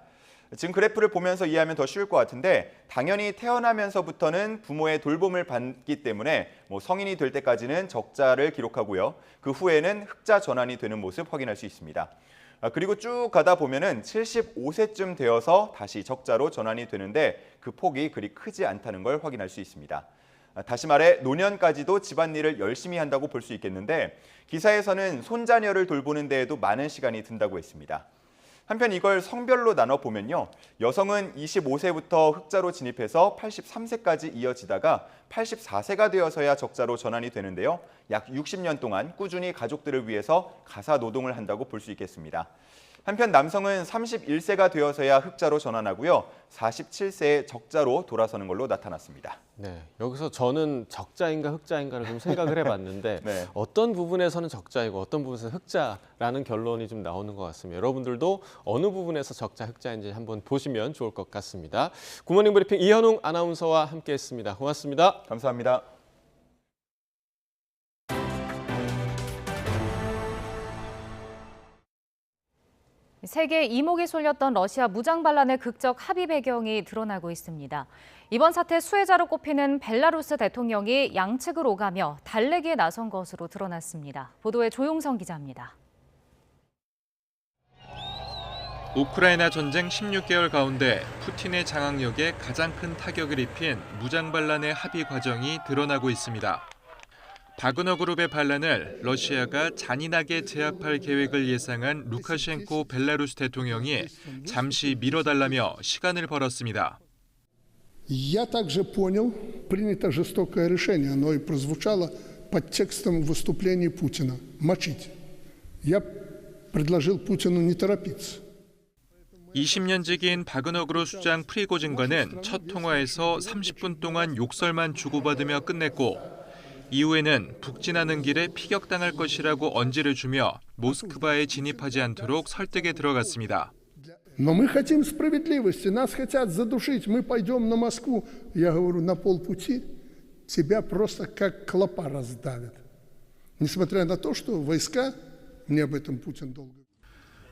지금 그래프를 보면서 이해하면 더 쉬울 것 같은데 당연히 태어나면서부터는 부모의 돌봄을 받기 때문에 성인이 될 때까지는 적자를 기록하고요. 그 후에는 흑자 전환이 되는 모습 확인할 수 있습니다. 그리고 쭉 가다 보면은 75세쯤 되어서 다시 적자로 전환이 되는데 그 폭이 그리 크지 않다는 걸 확인할 수 있습니다. 다시 말해 노년까지도 집안일을 열심히 한다고 볼 수 있겠는데 기사에서는 손자녀를 돌보는 데에도 많은 시간이 든다고 했습니다. 한편 이걸 성별로 나눠보면요. 여성은 25세부터 흑자로 진입해서 83세까지 이어지다가 84세가 되어서야 적자로 전환이 되는데요. 약 60년 동안 꾸준히 가족들을 위해서 가사노동을 한다고 볼 수 있겠습니다. 한편 남성은 31세가 되어서야 흑자로 전환하고요. 47세에 적자로 돌아서는 걸로 나타났습니다. 네, 여기서 저는 적자인가 흑자인가를 좀 생각을 해봤는데 네. 어떤 부분에서는 적자이고 어떤 부분에서는 흑자라는 결론이 좀 나오는 것 같습니다. 여러분들도 어느 부분에서 적자, 흑자인지 한번 보시면 좋을 것 같습니다. 굿모닝 브리핑 이현웅 아나운서와 함께했습니다. 고맙습니다. 감사합니다. 세계 이목이 쏠렸던 러시아 무장 반란의 극적 합의 배경이 드러나고 있습니다. 이번 사태 수혜자로 꼽히는 벨라루스 대통령이 양측을 오가며 달래기에 나선 것으로 드러났습니다. 보도에 조용성 기자입니다. 우크라이나 전쟁 16개월 가운데 푸틴의 장악력에 가장 큰 타격을 입힌 무장 반란의 합의 과정이 드러나고 있습니다. 바그너 그룹의 반란을 러시아가 잔인하게 제압할 계획을 예상한 루카셴코 벨라루스 대통령이 잠시 미뤄달라며 시간을 벌었습니다. Я также понял, принято жестокое решение, оно и прозвучало под текстом выступления Путина – мочить. Я предложил Путину не торопиться. 20년지기인 바그너 그룹 수장 프리고진과는 첫 통화에서 30분 동안 욕설만 주고받으며 끝냈고 이후에는 북진하는 길에 피격당할 것이라고 언지를 주며 모스크바에 진입하지 않도록 설득에 들어갔습니다. Но мы хотим справедливости, нас хотят задушить, мы пойдем на Москву. Я говорю, на полпути тебя просто как клопа раздавят. Несмотря на то, что войска, мне об этом Путин долго.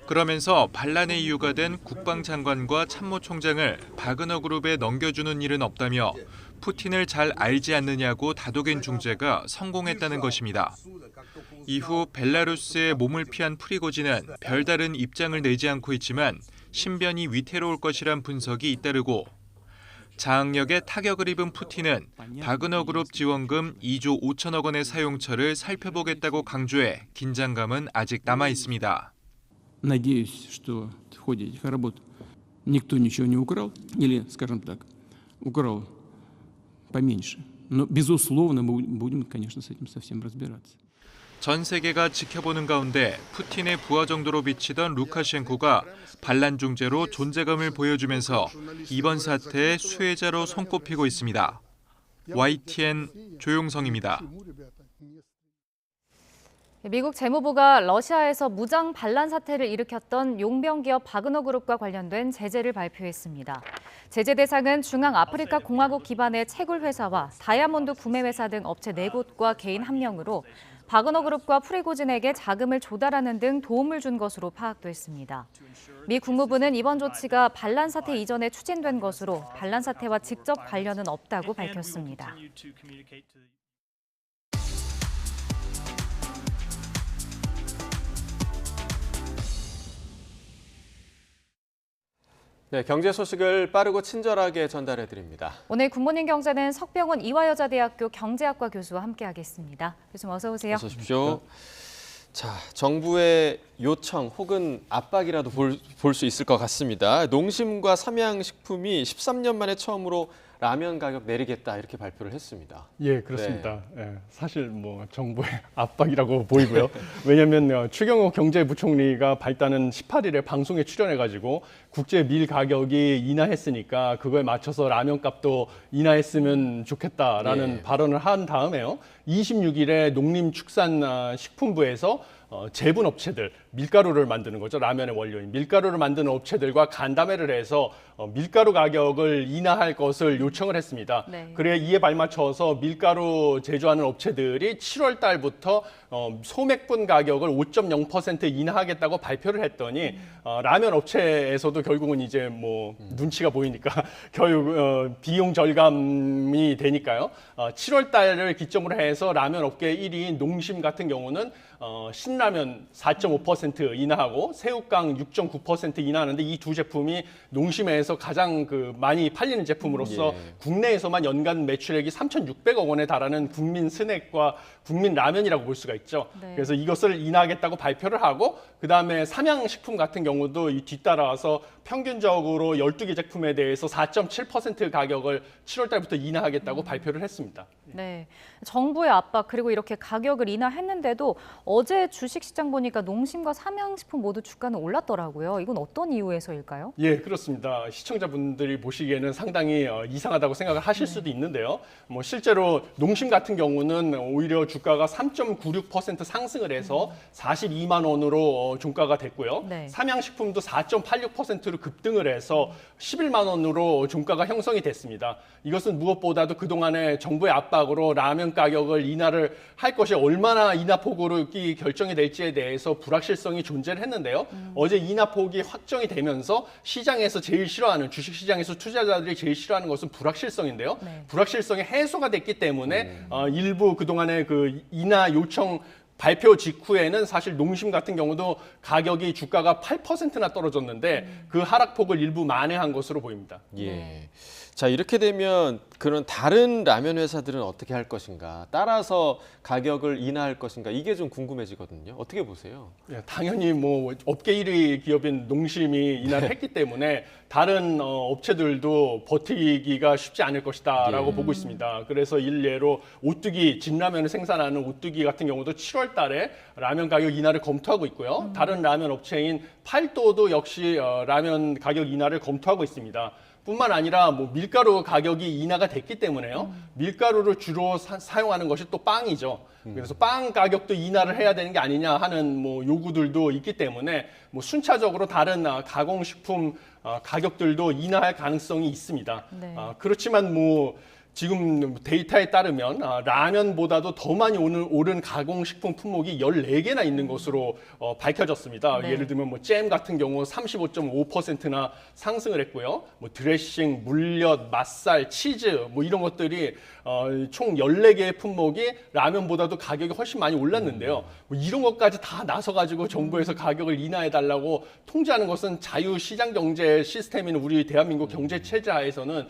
그러면서 반란의 이유가 된 국방장관과 참모총장을 바그너 그룹에 넘겨주는 일은 없다며 푸틴을 잘 알지 않느냐고 다독인 중재가 성공했다는 것입니다. 이후 벨라루스의 몸을 피한 프리고진은 별다른 입장을 내지 않고 있지만 신변이 위태로울 것이란 분석이 잇따르고 장악력에 타격을 입은 푸틴은 바그너 그룹 지원금 2조 5천억 원의 사용처를 살펴보겠다고 강조해 긴장감은 아직 남아 있습니다. Надеюсь, что в ходе этих работ никто ничего не украл, или, скажем так, украл поменьше. Но, безусловно, мы будем, конечно, с этим совсем разбираться. 전 세계가 지켜보는 가운데 푸틴의 부하 정도로 비치던 루카셴코가 반란 중재로 존재감을 보여주면서 이번 사태의 수혜자로 손꼽히고 있습니다. YTN 조용성입니다. 미국 재무부가 러시아에서 무장 반란 사태를 일으켰던 용병기업 바그너 그룹과 관련된 제재를 발표했습니다. 제재 대상은 중앙아프리카 공화국 기반의 채굴 회사와 다이아몬드 구매 회사 등 업체 4곳과 개인 1명으로 바그너 그룹과 프리고진에게 자금을 조달하는 등 도움을 준 것으로 파악됐습니다. 미 국무부는 이번 조치가 반란 사태 이전에 추진된 것으로 반란 사태와 직접 관련은 없다고 밝혔습니다. 네, 경제 소식을 빠르고 친절하게 전달해 드립니다. 오늘 굿모닝 경제는 석병원 이화여자대학교 경제학과 교수와 함께하겠습니다. 교수님 어서 오세요. 어서 오십시오. 자, 정부의 요청 혹은 압박이라도 볼 수 있을 것 같습니다. 농심과 삼양식품이 13년 만에 처음으로 라면 가격 내리겠다 이렇게 발표를 했습니다. 예, 그렇습니다. 네. 예, 사실 뭐 정부의 압박이라고 보이고요. 왜냐하면 추경호 경제부총리가 발단은 18일에 방송에 출연해가지고 국제 밀 가격이 인하했으니까 그거에 맞춰서 라면 값도 인하했으면 좋겠다라는 발언을 한 다음에요. 26일에 농림축산식품부에서 제분 업체들, 밀가루를 만드는 거죠. 라면의 원료인 밀가루를 만드는 업체들과 간담회를 해서 밀가루 가격을 인하할 것을 요청을 했습니다. 네. 그래 이에 발맞춰서 밀가루 제조하는 업체들이 7월 달부터 소맥분 가격을 5.0% 인하하겠다고 발표를 했더니 라면 업체에서도 결국은 이제 뭐 눈치가 보이니까 결국 비용 절감이 되니까요. 7월 달을 기점으로 해서 라면 업계 1위인 농심 같은 경우는 신라면 4.5% 인하하고 새우깡 6.9% 인하하는데 이 두 제품이 농심에서 가장 많이 팔리는 제품으로서 국내에서만 연간 매출액이 3,600억 원에 달하는 국민 스낵과 국민 라면이라고 볼 수가 있죠. 네. 그래서 이것을 인하하겠다고 발표를 하고 그다음에 삼양식품 같은 경우도 이 뒤따라서 평균적으로 12개 제품에 대해서 4.7% 가격을 7월 달부터 인하하겠다고 발표를 했습니다. 네, 정부의 압박 그리고 이렇게 가격을 인하했는데도 어제 주식시장 보니까 농심과 삼양식품 모두 주가는 올랐더라고요. 이건 어떤 이유에서일까요? 예, 그렇습니다. 시청자분들이 보시기에는 상당히 이상하다고 생각을 하실 수도 있는데요. 뭐 실제로 농심 같은 경우는 오히려 주가가 3.96% 상승을 해서 42만 원으로 종가가 됐고요. 네. 삼양식품도 4.86%로 급등을 해서 11만 원으로 종가가 형성이 됐습니다. 이것은 무엇보다도 그동안의 정부의 압박으로 라면 가격을 인하를 할 것이 얼마나 인하폭으로 결정이 될지에 대해서 불확실성이 존재를 했는데요. 어제 인하폭이 확정이 되면서 시장에서 제일 싫어하는 주식시장에서 투자자들이 제일 싫어하는 것은 불확실성인데요. 네. 불확실성이 해소가 됐기 때문에 일부 그동안의 그 인하 요청 발표 직후에는 사실 농심 같은 경우도 가격이 주가가 8%나 떨어졌는데 그 하락폭을 일부 만회한 것으로 보입니다. 예. 자, 이렇게 되면 그런 다른 라면 회사들은 어떻게 할 것인가? 따라서 가격을 인하할 것인가? 이게 좀 궁금해지거든요. 어떻게 보세요? 예, 당연히 뭐 업계 1위 기업인 농심이 인하를 했기 때문에 다른 업체들도 버티기가 쉽지 않을 것이다라고 보고 있습니다. 그래서 일례로 오뚜기 진라면을 생산하는 오뚜기 같은 경우도 7월 달에 라면 가격 인하를 검토하고 있고요. 다른 라면 업체인 팔도도 역시 라면 가격 인하를 검토하고 있습니다. 뿐만 아니라 뭐 밀가루 가격이 인하가 됐기 때문에요. 밀가루를 주로 사용하는 것이 또 빵이죠. 그래서 빵 가격도 인하를 해야 되는 게 아니냐 하는 뭐 요구들도 있기 때문에 뭐 순차적으로 다른 가공식품 가격들도 인하할 가능성이 있습니다. 네. 그렇지만 뭐 지금 데이터에 따르면 라면보다도 더 많이 오른 가공식품 품목이 14개나 있는 것으로 밝혀졌습니다. 네. 예를 들면 뭐 잼 같은 경우 35.5%나 상승을 했고요. 뭐 드레싱, 물엿, 맛살, 치즈 뭐 이런 것들이 총 14개의 품목이 라면보다도 가격이 훨씬 많이 올랐는데요. 뭐 이런 것까지 다 나서가지고 정부에서 가격을 인하해달라고 통제하는 것은 자유시장 경제 시스템인 우리 대한민국 경제 체제하에서는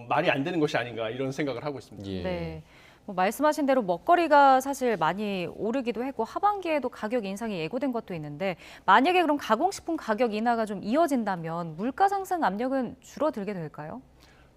말이 안 되는 것이 아닌가 이런 생각을 하고 있습니다. 예. 네. 뭐 말씀하신 대로 먹거리가 사실 많이 오르기도 했고 하반기에도 가격 인상이 예고된 것도 있는데 만약에 그럼 가공식품 가격 인하가 좀 이어진다면 물가 상승 압력은 줄어들게 될까요?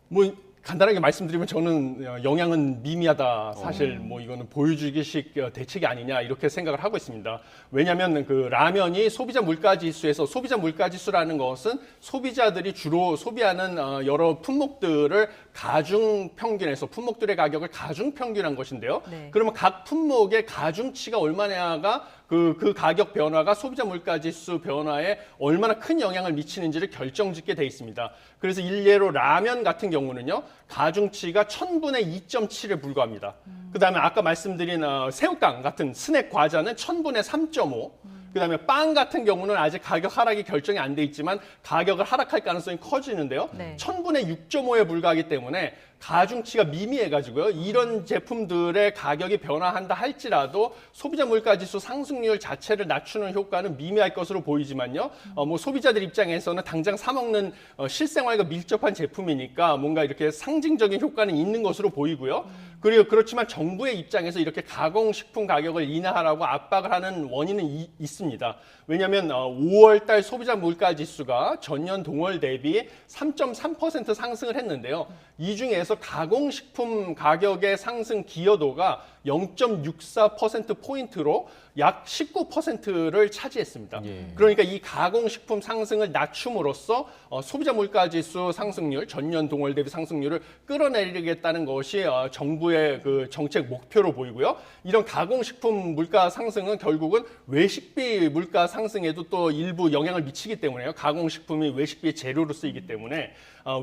뭐 간단하게 말씀드리면 저는 영향은 미미하다. 사실 뭐 이거는 보여주기식 대책이 아니냐 이렇게 생각을 하고 있습니다. 왜냐하면 그 라면이 소비자 물가지수에서 소비자 물가지수라는 것은 소비자들이 주로 소비하는 여러 품목들을 가중 평균해서 품목들의 가격을 가중 평균한 것인데요. 네. 그러면 각 품목의 가중치가 얼마냐가 그 가격 변화가 소비자 물가지수 변화에 얼마나 큰 영향을 미치는지를 결정짓게 돼 있습니다. 그래서 일례로 라면 같은 경우는요. 가중치가 1000분의 2.7에 불과합니다. 그다음에 아까 말씀드린 새우깡 같은 스낵 과자는 1000분의 3.5. 그다음에 빵 같은 경우는 아직 가격 하락이 결정이 안 돼 있지만 가격을 하락할 가능성이 커지는데요. 네. 1000분의 6.5에 불과하기 때문에 가중치가 미미해가지고요. 이런 제품들의 가격이 변화한다 할지라도 소비자 물가지수 상승률 자체를 낮추는 효과는 미미할 것으로 보이지만요. 뭐 소비자들 입장에서는 당장 사 먹는 실생활과 밀접한 제품이니까 뭔가 이렇게 상징적인 효과는 있는 것으로 보이고요. 그리고 그렇지만 정부의 입장에서 이렇게 가공식품 가격을 인하하라고 압박을 하는 원인은 있습니다. 왜냐하면 5월 달 소비자 물가지수가 전년 동월 대비 3.3% 상승을 했는데요. 이 중에서 가공식품 가격의 상승 기여도가 0.64%포인트로 약 19%를 차지했습니다. 예. 그러니까 이 가공식품 상승을 낮춤으로써 소비자 물가지수 상승률, 전년 동월 대비 상승률을 끌어내리겠다는 것이 정부의 그 정책 목표로 보이고요. 이런 가공식품 물가 상승은 결국은 외식비 물가 상승에도 또 일부 영향을 미치기 때문에요. 가공식품이 외식비의 재료로 쓰이기 때문에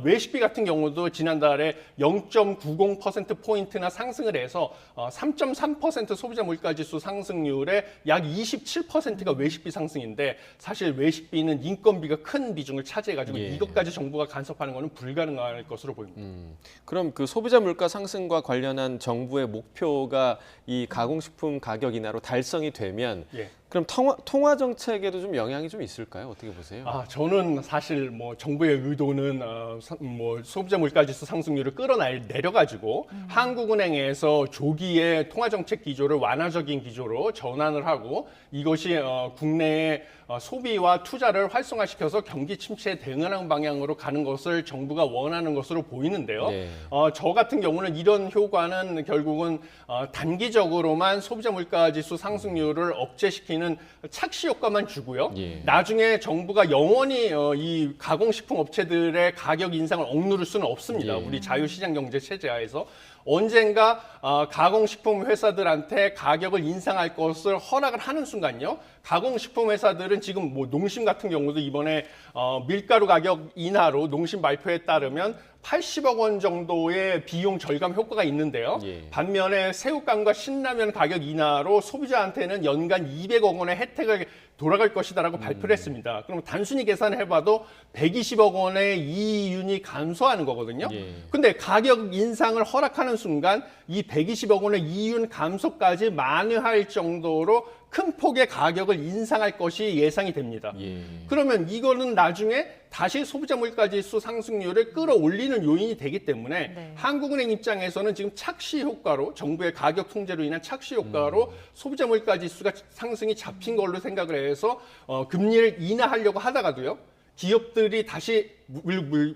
외식비 같은 경우도 지난달에 0.90%포인트나 상승을 해서 3.3% 소비자 물가지수 상승률의 약 27%가 외식비 상승인데 사실 외식비는 인건비가 큰 비중을 차지해가지고 예. 이것까지 정부가 간섭하는 것은 불가능할 것으로 보입니다. 그럼 그 소비자 물가 상승과 관련한 정부의 목표가 이 가공식품 가격 인하로 달성이 되면 예. 그럼 통화 정책에도 좀 영향이 좀 있을까요? 어떻게 보세요? 저는 사실 뭐 정부의 의도는 뭐 소비자 물가지수 상승률을 끌어내려가지고 한국은행에서 조기에 통화 정책 기조를 완화적인 기조로 전환을 하고 이것이 국내의 소비와 투자를 활성화시켜서 경기 침체에 대응하는 방향으로 가는 것을 정부가 원하는 것으로 보이는데요. 네. 저 같은 경우는 이런 효과는 결국은 단기적으로만 소비자 물가지수 상승률을 억제시키는 착시 효과만 주고요. 예. 나중에 정부가 영원히 이 가공식품 업체들의 가격 인상을 억누를 수는 없습니다. 예. 우리 자유시장 경제 체제하에서 언젠가 가공식품 회사들한테 가격을 인상할 것을 허락을 하는 순간요. 가공식품 회사들은 지금 뭐 농심 같은 경우도 이번에 밀가루 가격 인하로 농심 발표에 따르면 80억 원 정도의 비용 절감 효과가 있는데요. 예. 반면에 새우깡과 신라면 가격 인하로 소비자한테는 연간 200억 원의 혜택을 돌아갈 것이다라고 발표를 했습니다. 그럼 단순히 계산을 해봐도 120억 원의 이윤이 감소하는 거거든요. 근데 가격 인상을 허락하는 순간 이 120억 원의 이윤 감소까지 만회할 정도로 큰 폭의 가격을 인상할 것이 예상이 됩니다. 그러면 이거는 나중에 다시 소비자 물가지수 상승률을 끌어올리는 요인이 되기 때문에 한국은행 입장에서는 지금 착시 효과로 정부의 가격 통제로 인한 착시 효과로 소비자 물가지수가 상승이 잡힌 걸로 생각을 해서 금리를 인하하려고 하다가도요. 기업들이 다시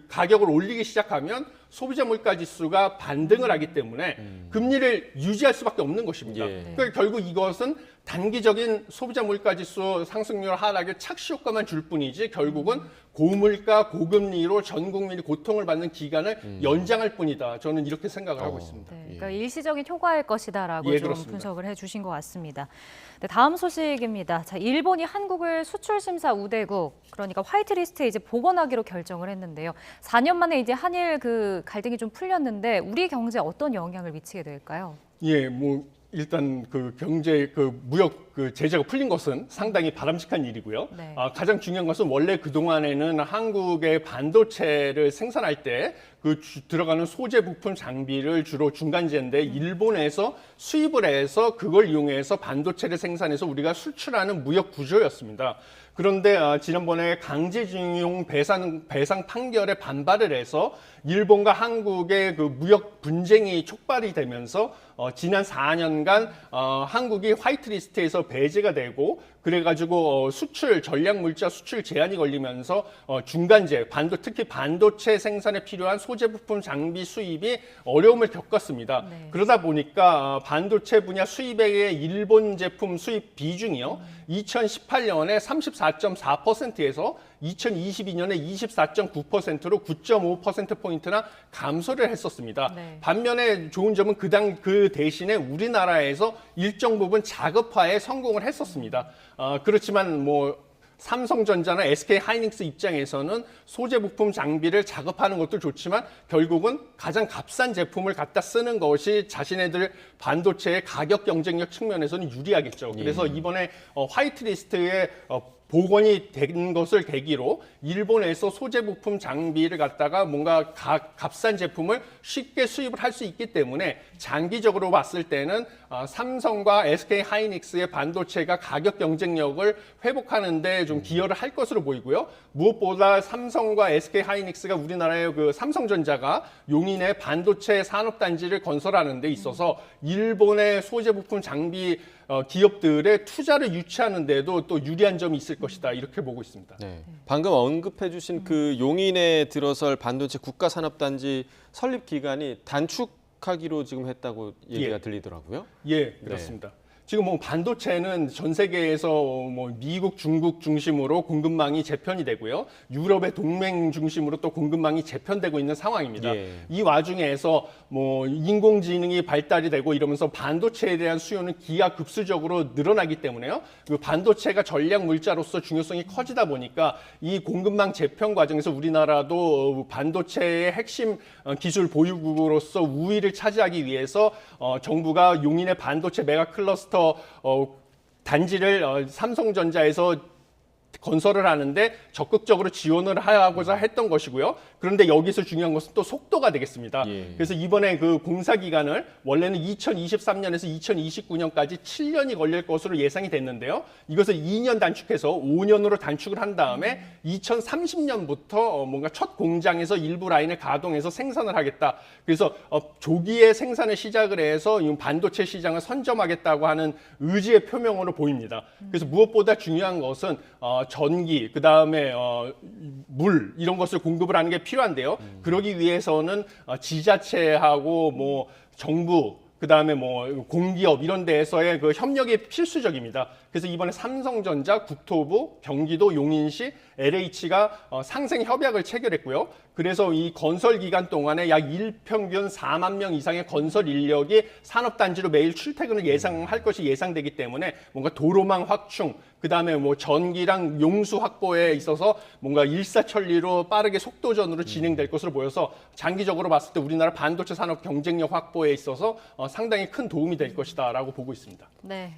가격을 올리기 시작하면 소비자 물가지수가 반등을 하기 때문에 금리를 유지할 수밖에 없는 것입니다. 그러니까 결국 이것은 단기적인 소비자 물가지수 상승률 하락에 착시 효과만 줄 뿐이지 결국은 고물가, 고금리로 전 국민이 고통을 받는 기간을 연장할 뿐이다. 저는 이렇게 생각을 하고 있습니다. 그러니까 일시적인 효과일 것이다라고 좀 그렇습니다. 분석을 해주신 것 같습니다. 네, 다음 소식입니다. 자, 일본이 한국을 수출 심사 우대국, 그러니까 화이트리스트에 이제 복원하기로 결정을 했는데요. 4년 만에 이제 한일 그 갈등이 좀 풀렸는데 우리 경제에 어떤 영향을 미치게 될까요? 일단 그 경제 무역 제재가 풀린 것은 상당히 바람직한 일이고요. 가장 중요한 것은 원래 그 동안에는 한국의 반도체를 생산할 때 들어가는 소재 부품 장비를 주로 중간재인데 일본에서 수입을 해서 그걸 이용해서 반도체를 생산해서 우리가 수출하는 무역 구조였습니다. 그런데 지난번에 강제징용 배상 판결에 반발을 해서 일본과 한국의 그 무역 분쟁이 촉발이 되면서 지난 4년간 한국이 화이트리스트에서 배제가 되고 그래가지고 수출 전략물자 수출 제한이 걸리면서 중간재 특히 반도체 생산에 필요한 소재 부품 장비 수입이 어려움을 겪었습니다. 그러다 보니까 반도체 분야 수입액의 일본 제품 수입 비중이요 2018년에 34.4%에서 2022년에 24.9%로 9.5%포인트나 감소를 했었습니다. 반면에 좋은 점은 그 대신에 우리나라에서 일정 부분 자급화에 성공을 했었습니다. 그렇지만 삼성전자나 SK하이닉스 입장에서는 소재 부품 장비를 자급하는 것도 좋지만 결국은 가장 값싼 제품을 갖다 쓰는 것이 자신네들 반도체의 가격 경쟁력 측면에서는 유리하겠죠. 그래서 이번에 화이트리스트에 복원이 된 것을 계기로 일본에서 소재 부품 장비를 갖다가 뭔가 값싼 제품을 쉽게 수입을 할 수 있기 때문에 장기적으로 봤을 때는 삼성과 SK하이닉스의 반도체가 가격 경쟁력을 회복하는 데 좀 기여를 할 것으로 보이고요. 무엇보다 삼성과 SK하이닉스가 우리나라의 삼성전자가 용인의 반도체 산업단지를 건설하는 데 있어서 일본의 소재 부품 장비 기업들의 투자를 유치하는 데도 또 유리한 점이 있을 것이다. 이렇게 보고 있습니다. 방금 언급해 주신 그 용인에 들어설 반도체 국가산업단지 설립 기간이 단축하기로 지금 했다고 얘기가 들리더라고요. 그렇습니다. 지금 반도체는 전 세계에서 미국, 중국 중심으로 공급망이 재편이 되고요. 유럽의 동맹 중심으로 또 공급망이 재편되고 있는 상황입니다. 이 와중에서 인공지능이 발달이 되고 이러면서 반도체에 대한 수요는 기하급수적으로 늘어나기 때문에요. 그 반도체가 전략 물자로서 중요성이 커지다 보니까 이 공급망 재편 과정에서 우리나라도 반도체의 핵심 기술 보유국으로서 우위를 차지하기 위해서 정부가 용인의 반도체 메가 클러스터 단지를 삼성전자에서 건설을 하는데 적극적으로 지원을 하고자 했던 것이고요. 그런데 여기서 중요한 것은 또 속도가 되겠습니다. 그래서 이번에 그 공사 기간을 원래는 2023년에서 2029년까지 7년이 걸릴 것으로 예상이 됐는데요. 이것을 2년 단축해서 5년으로 단축을 한 다음에 2030년부터 뭔가 첫 공장에서 일부 라인을 가동해서 생산을 하겠다. 그래서 조기에 생산을 시작을 해서 반도체 시장을 선점하겠다고 하는 의지의 표명으로 보입니다. 그래서 무엇보다 중요한 것은 전기, 그다음에 물 이런 것을 공급을 하는 게 필요한데요. 그러기 위해서는 지자체하고 정부 그다음에 공기업 이런 데에서의 그 협력이 필수적입니다. 그래서 이번에 삼성전자, 국토부, 경기도, 용인시, LH가 상생 협약을 체결했고요. 그래서 이 건설 기간 동안에 약 일평균 4만 명 이상의 건설 인력이 산업단지로 매일 출퇴근을 예상할 것이 예상되기 때문에 뭔가 도로망 확충, 그다음에 전기랑 용수 확보에 있어서 뭔가 일사천리로 빠르게 속도전으로 진행될 것으로 보여서 장기적으로 봤을 때 우리나라 반도체 산업 경쟁력 확보에 있어서 상당히 큰 도움이 될 것이다라고 보고 있습니다. 네.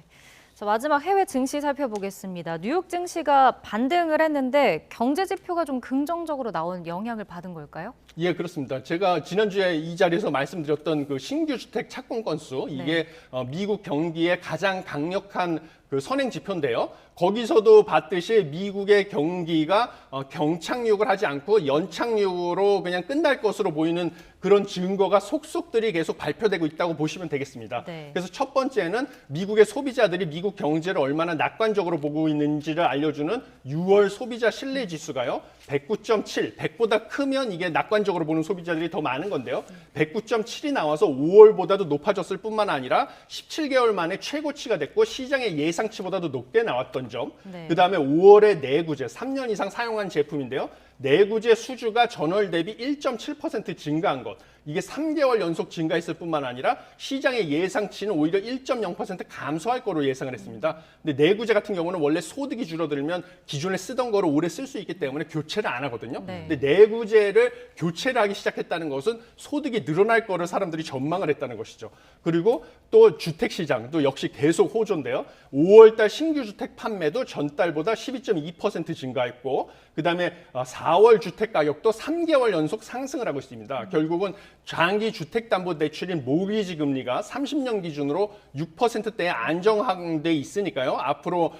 자, 마지막 해외 증시 살펴보겠습니다. 뉴욕 증시가 반등을 했는데 경제 지표가 좀 긍정적으로 나온 영향을 받은 걸까요? 예, 그렇습니다. 제가 지난주에 이 자리에서 말씀드렸던 그 신규 주택 착공 건수, 이게 미국 경기의 가장 강력한 그 선행 지표인데요. 거기서도 봤듯이 미국의 경기가 경착륙을 하지 않고 연착륙으로 그냥 끝날 것으로 보이는 그런 증거가 속속들이 계속 발표되고 있다고 보시면 되겠습니다. 네. 그래서 첫 번째는 미국의 소비자들이 미국 경제를 얼마나 낙관적으로 보고 있는지를 알려주는 6월 소비자 신뢰 지수가요. 109.7, 100보다 크면 이게 낙관적으로 보는 소비자들이 더 많은 건데요. 109.7이 나와서 5월보다도 높아졌을 뿐만 아니라 17개월 만에 최고치가 됐고 시장의 예상치보다도 높게 나왔던 점. 네. 그다음에 5월에 내구재, 3년 이상 사용한 제품인데요. 내구재 수주가 전월 대비 1.7% 증가한 것. 이게 3개월 연속 증가했을 뿐만 아니라 시장의 예상치는 오히려 1.0% 감소할 거로 예상을 했습니다. 근데 내구재 같은 경우는 원래 소득이 줄어들면 기존에 쓰던 거를 오래 쓸 수 있기 때문에 교체를 안 하거든요. 네. 근데 내구재를 교체를 하기 시작했다는 것은 소득이 늘어날 거를 사람들이 전망을 했다는 것이죠. 그리고 또 주택 시장도 역시 계속 호조인데요. 5월달 신규 주택 판매도 전달보다 12.2% 증가했고, 그다음에 4월 주택 가격도 3개월 연속 상승을 하고 있습니다. 결국은 장기 주택담보대출인 모기지 금리가 30년 기준으로 6%대에 안정돼 있으니까요. 앞으로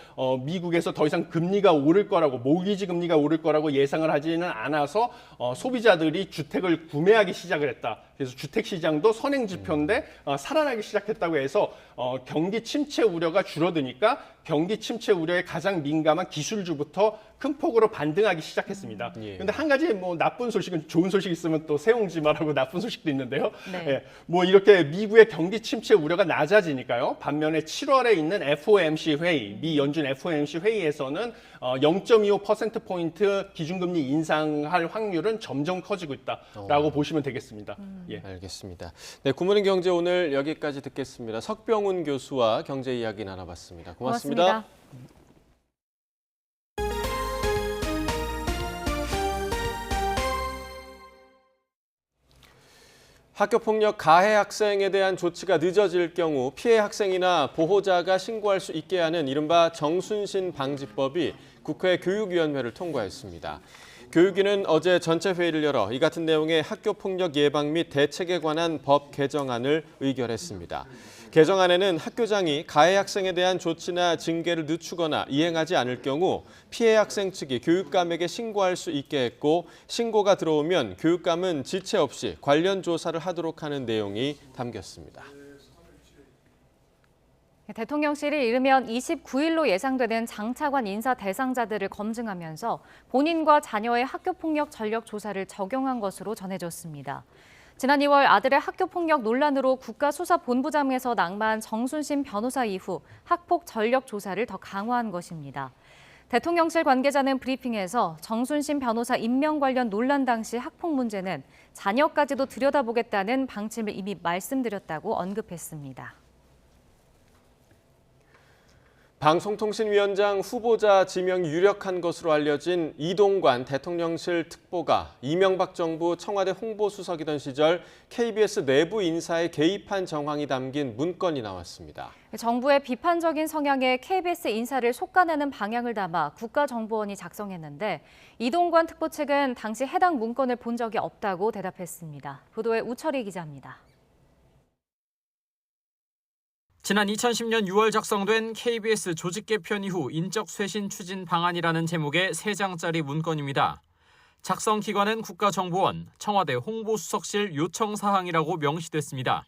미국에서 더 이상 금리가 오를 거라고, 모기지 금리가 오를 거라고 예상을 하지는 않아서 소비자들이 주택을 구매하기 시작을 했다. 그래서 주택 시장도 선행 지표인데 살아나기 시작했다고 해서 경기 침체 우려가 줄어드니까 경기 침체 우려에 가장 민감한 기술주부터 큰 폭으로 반등하기 시작했습니다. 그런데 한 가지 뭐 나쁜 소식은, 좋은 소식 있으면 또 세옹지마라고 나쁜 소식도 있는데요. 네. 예, 뭐 이렇게 미국의 경기 침체 우려가 낮아지니까요. 반면에 7월에 있는 FOMC 회의, 미 연준 FOMC 회의에서는 0.25%포인트 기준금리 인상할 확률은 점점 커지고 있다라고 보시면 되겠습니다. 예. 알겠습니다. 네, 굿모닝 경제 오늘 여기까지 듣겠습니다. 석병훈 교수와 경제 이야기 나눠봤습니다. 고맙습니다. 학교폭력 가해 학생에 대한 조치가 늦어질 경우 피해 학생이나 보호자가 신고할 수 있게 하는 이른바 정순신 방지법이 국회 교육위원회를 통과했습니다. 교육위는 어제 전체 회의를 열어 이 같은 내용의 학교폭력 예방 및 대책에 관한 법 개정안을 의결했습니다. 개정안에는 학교장이 가해 학생에 대한 조치나 징계를 늦추거나 이행하지 않을 경우 피해 학생 측이 교육감에게 신고할 수 있게 했고, 신고가 들어오면 교육감은 지체 없이 관련 조사를 하도록 하는 내용이 담겼습니다. 대통령실이 이르면 29일로 예상되는 장차관 인사 대상자들을 검증하면서 본인과 자녀의 학교폭력 전력 조사를 적용한 것으로 전해졌습니다. 지난 2월 아들의 학교폭력 논란으로 국가수사본부장에서 낙마한 정순신 변호사 이후 학폭 전력 조사를 더 강화한 것입니다. 대통령실 관계자는 브리핑에서 정순신 변호사 임명 관련 논란 당시 학폭 문제는 자녀까지도 들여다보겠다는 방침을 이미 말씀드렸다고 언급했습니다. 방송통신위원장 후보자 지명이 유력한 것으로 알려진 이동관 대통령실 특보가 이명박 정부 청와대 홍보수석이던 시절 KBS 내부 인사에 개입한 정황이 담긴 문건이 나왔습니다. 정부의 비판적인 성향의 KBS 인사를 속아내는 방향을 담아 국가정보원이 작성했는데 이동관 특보 측은 당시 해당 문건을 본 적이 없다고 대답했습니다. 보도에 우철희 기자입니다. 지난 2010년 6월 작성된 KBS 조직 개편 이후 인적 쇄신 추진 방안이라는 제목의 3장짜리 문건입니다. 작성 기관은 국가정보원, 청와대 홍보수석실 요청 사항이라고 명시됐습니다.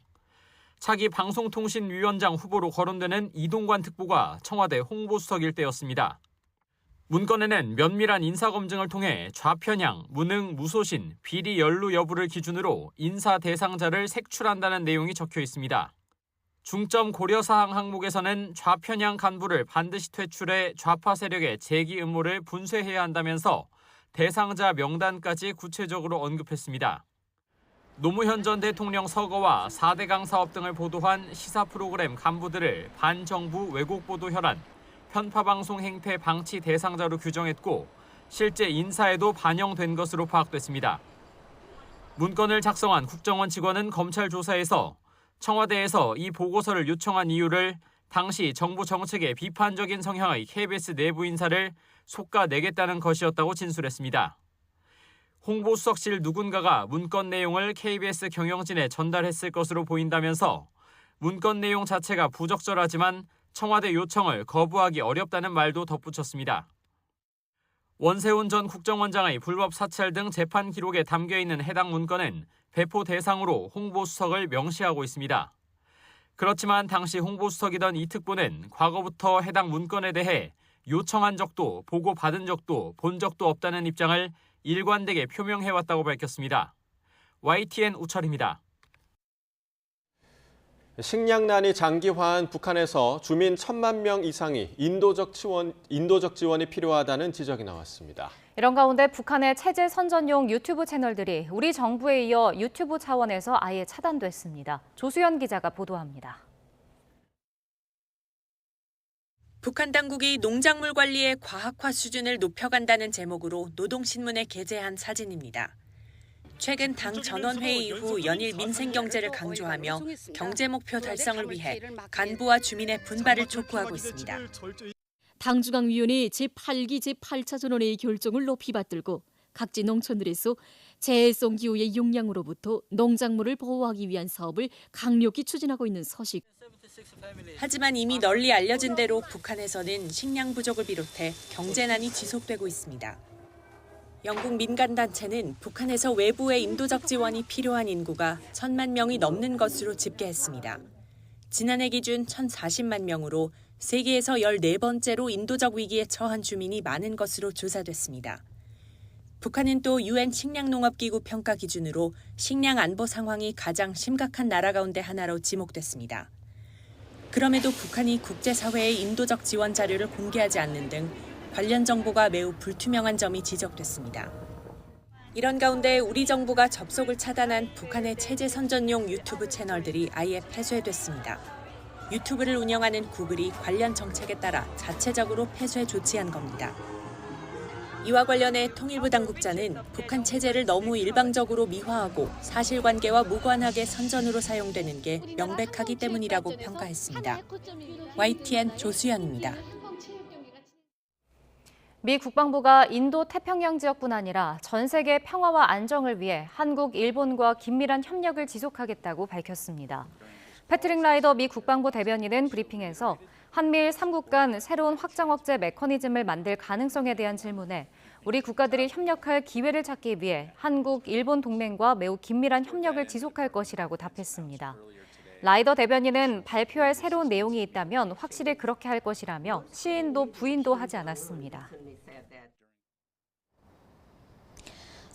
차기 방송통신위원장 후보로 거론되는 이동관 특보가 청와대 홍보수석일 때였습니다. 문건에는 면밀한 인사검증을 통해 좌편향, 무능, 무소신, 비리 연루 여부를 기준으로 인사 대상자를 색출한다는 내용이 적혀 있습니다. 중점 고려사항 항목에서는 좌편향 간부를 반드시 퇴출해 좌파 세력의 재기 음모를 분쇄해야 한다면서 대상자 명단까지 구체적으로 언급했습니다. 노무현 전 대통령 서거와 4대강 사업 등을 보도한 시사 프로그램 간부들을 반정부 왜곡보도 혈안, 편파방송 행태 방치 대상자로 규정했고 실제 인사에도 반영된 것으로 파악됐습니다. 문건을 작성한 국정원 직원은 검찰 조사에서 청와대에서 이 보고서를 요청한 이유를 당시 정부 정책에 비판적인 성향의 KBS 내부 인사를 솎아내겠다는 것이었다고 진술했습니다. 홍보수석실 누군가가 문건 내용을 KBS 경영진에 전달했을 것으로 보인다면서 문건 내용 자체가 부적절하지만 청와대 요청을 거부하기 어렵다는 말도 덧붙였습니다. 원세훈 전 국정원장의 불법 사찰 등 재판 기록에 담겨있는 해당 문건은 배포 대상으로 홍보수석을 명시하고 있습니다. 그렇지만 당시 홍보수석이던 이 특보는 과거부터 해당 문건에 대해 요청한 적도 보고받은 적도 본 적도 없다는 입장을 일관되게 표명해왔다고 밝혔습니다. YTN 우철입니다. 식량난이 장기화한 북한에서 주민 1,000만 명 이상이 인도적 지원이 필요하다는 지적이 나왔습니다. 이런 가운데 북한의 체제 선전용 유튜브 채널들이 우리 정부에 이어 유튜브 차원에서 아예 차단됐습니다. 조수연 기자가 보도합니다. 북한 당국이 농작물 관리의 과학화 수준을 높여간다는 제목으로 노동신문에 게재한 사진입니다. 최근 당 전원회의 이후 연일 민생경제를 강조하며 경제 목표 달성을 위해 간부와 주민의 분발을 촉구하고 있습니다. 당 중앙위원회 제8기 제8차 전원회의 결정을 높이 받들고 각지 농촌들에서 재해성 기후의 영향으로부터 농작물을 보호하기 위한 사업을 강력히 추진하고 있는 소식. 하지만 이미 널리 알려진 대로 북한에서는 식량 부족을 비롯해 경제난이 지속되고 있습니다. 영국 민간단체는 북한에서 외부의 인도적 지원이 필요한 인구가 1,000만 명이 넘는 것으로 집계했습니다. 지난해 기준 1,040만 명으로 세계에서 14번째로 인도적 위기에 처한 주민이 많은 것으로 조사됐습니다. 북한은 또 UN 식량농업기구 평가 기준으로 식량 안보 상황이 가장 심각한 나라 가운데 하나로 지목됐습니다. 그럼에도 북한이 국제사회의 인도적 지원 자료를 공개하지 않는 등 관련 정보가 매우 불투명한 점이 지적됐습니다. 이런 가운데 우리 정부가 접속을 차단한 북한의 체제 선전용 유튜브 채널들이 아예 폐쇄됐습니다. 유튜브를 운영하는 구글이 관련 정책에 따라 자체적으로 폐쇄 조치한 겁니다. 이와 관련해 통일부 당국자는 북한 체제를 너무 일방적으로 미화하고 사실관계와 무관하게 선전으로 사용되는 게 명백하기 때문이라고 평가했습니다. YTN 조수연입니다. 미 국방부가 인도 태평양 지역뿐 아니라 전 세계 평화와 안정을 위해 한국, 일본과 긴밀한 협력을 지속하겠다고 밝혔습니다. 패트릭 라이더 미 국방부 대변인은 브리핑에서 한미일 3국 간 새로운 확장 억제 메커니즘을 만들 가능성에 대한 질문에 우리 국가들이 협력할 기회를 찾기 위해 한국, 일본 동맹과 매우 긴밀한 협력을 지속할 것이라고 답했습니다. 라이더 대변인은 발표할 새로운 내용이 있다면 확실히 그렇게 할 것이라며 시인도 부인도 하지 않았습니다.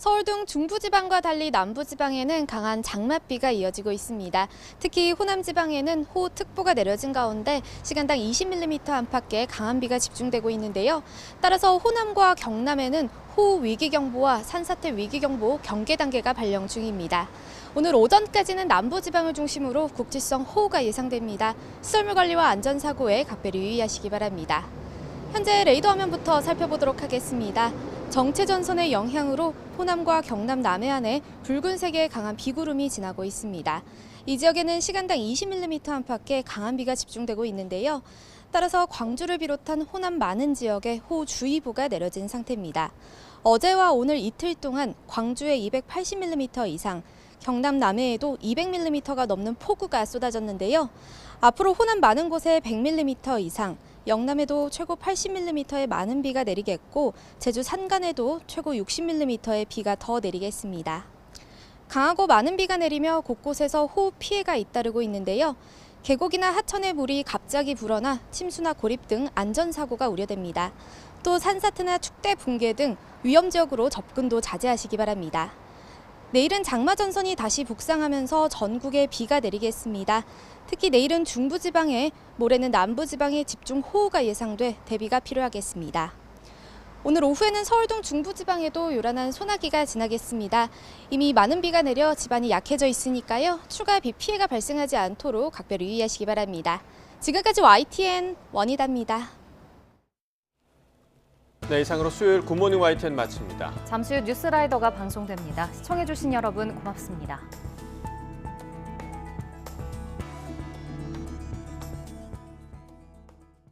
서울 등 중부지방과 달리 남부지방에는 강한 장맛비가 이어지고 있습니다. 특히 호남지방에는 호우특보가 내려진 가운데 시간당 20mm 안팎의 강한 비가 집중되고 있는데요. 따라서 호남과 경남에는 호우위기경보와 산사태 위기경보 경계 단계가 발령 중입니다. 오늘 오전까지는 남부지방을 중심으로 국지성 호우가 예상됩니다. 시설물 관리와 안전사고에 각별히 유의하시기 바랍니다. 현재 레이더 화면부터 살펴보도록 하겠습니다. 정체전선의 영향으로 호남과 경남 남해안에 붉은색의 강한 비구름이 지나고 있습니다. 이 지역에는 시간당 20mm 안팎의 강한 비가 집중되고 있는데요. 따라서 광주를 비롯한 호남 많은 지역에 호우주의보가 내려진 상태입니다. 어제와 오늘 이틀 동안 광주에 280mm 이상, 경남 남해에도 200mm가 넘는 폭우가 쏟아졌는데요. 앞으로 호남 많은 곳에 100mm 이상, 영남에도 최고 80mm의 많은 비가 내리겠고 제주 산간에도 최고 60mm의 비가 더 내리겠습니다. 강하고 많은 비가 내리며 곳곳에서 호우 피해가 잇따르고 있는데요. 계곡이나 하천의 물이 갑자기 불어나 침수나 고립 등 안전사고가 우려됩니다. 또 산사태나 축대 붕괴 등 위험 지역으로 접근도 자제하시기 바랍니다. 내일은 장마전선이 다시 북상하면서 전국에 비가 내리겠습니다. 특히 내일은 중부지방에, 모레는 남부지방에 집중 호우가 예상돼 대비가 필요하겠습니다. 오늘 오후에는 서울 등 중부지방에도 요란한 소나기가 지나겠습니다. 이미 많은 비가 내려 지반이 약해져 있으니까요. 추가 비 피해가 발생하지 않도록 각별히 유의하시기 바랍니다. 지금까지 YTN 원희다입니다. 네, 이상으로 수요일 굿모닝 YTN 마칩니다. 잠시 후 뉴스라이더가 방송됩니다. 시청해주신 여러분 고맙습니다.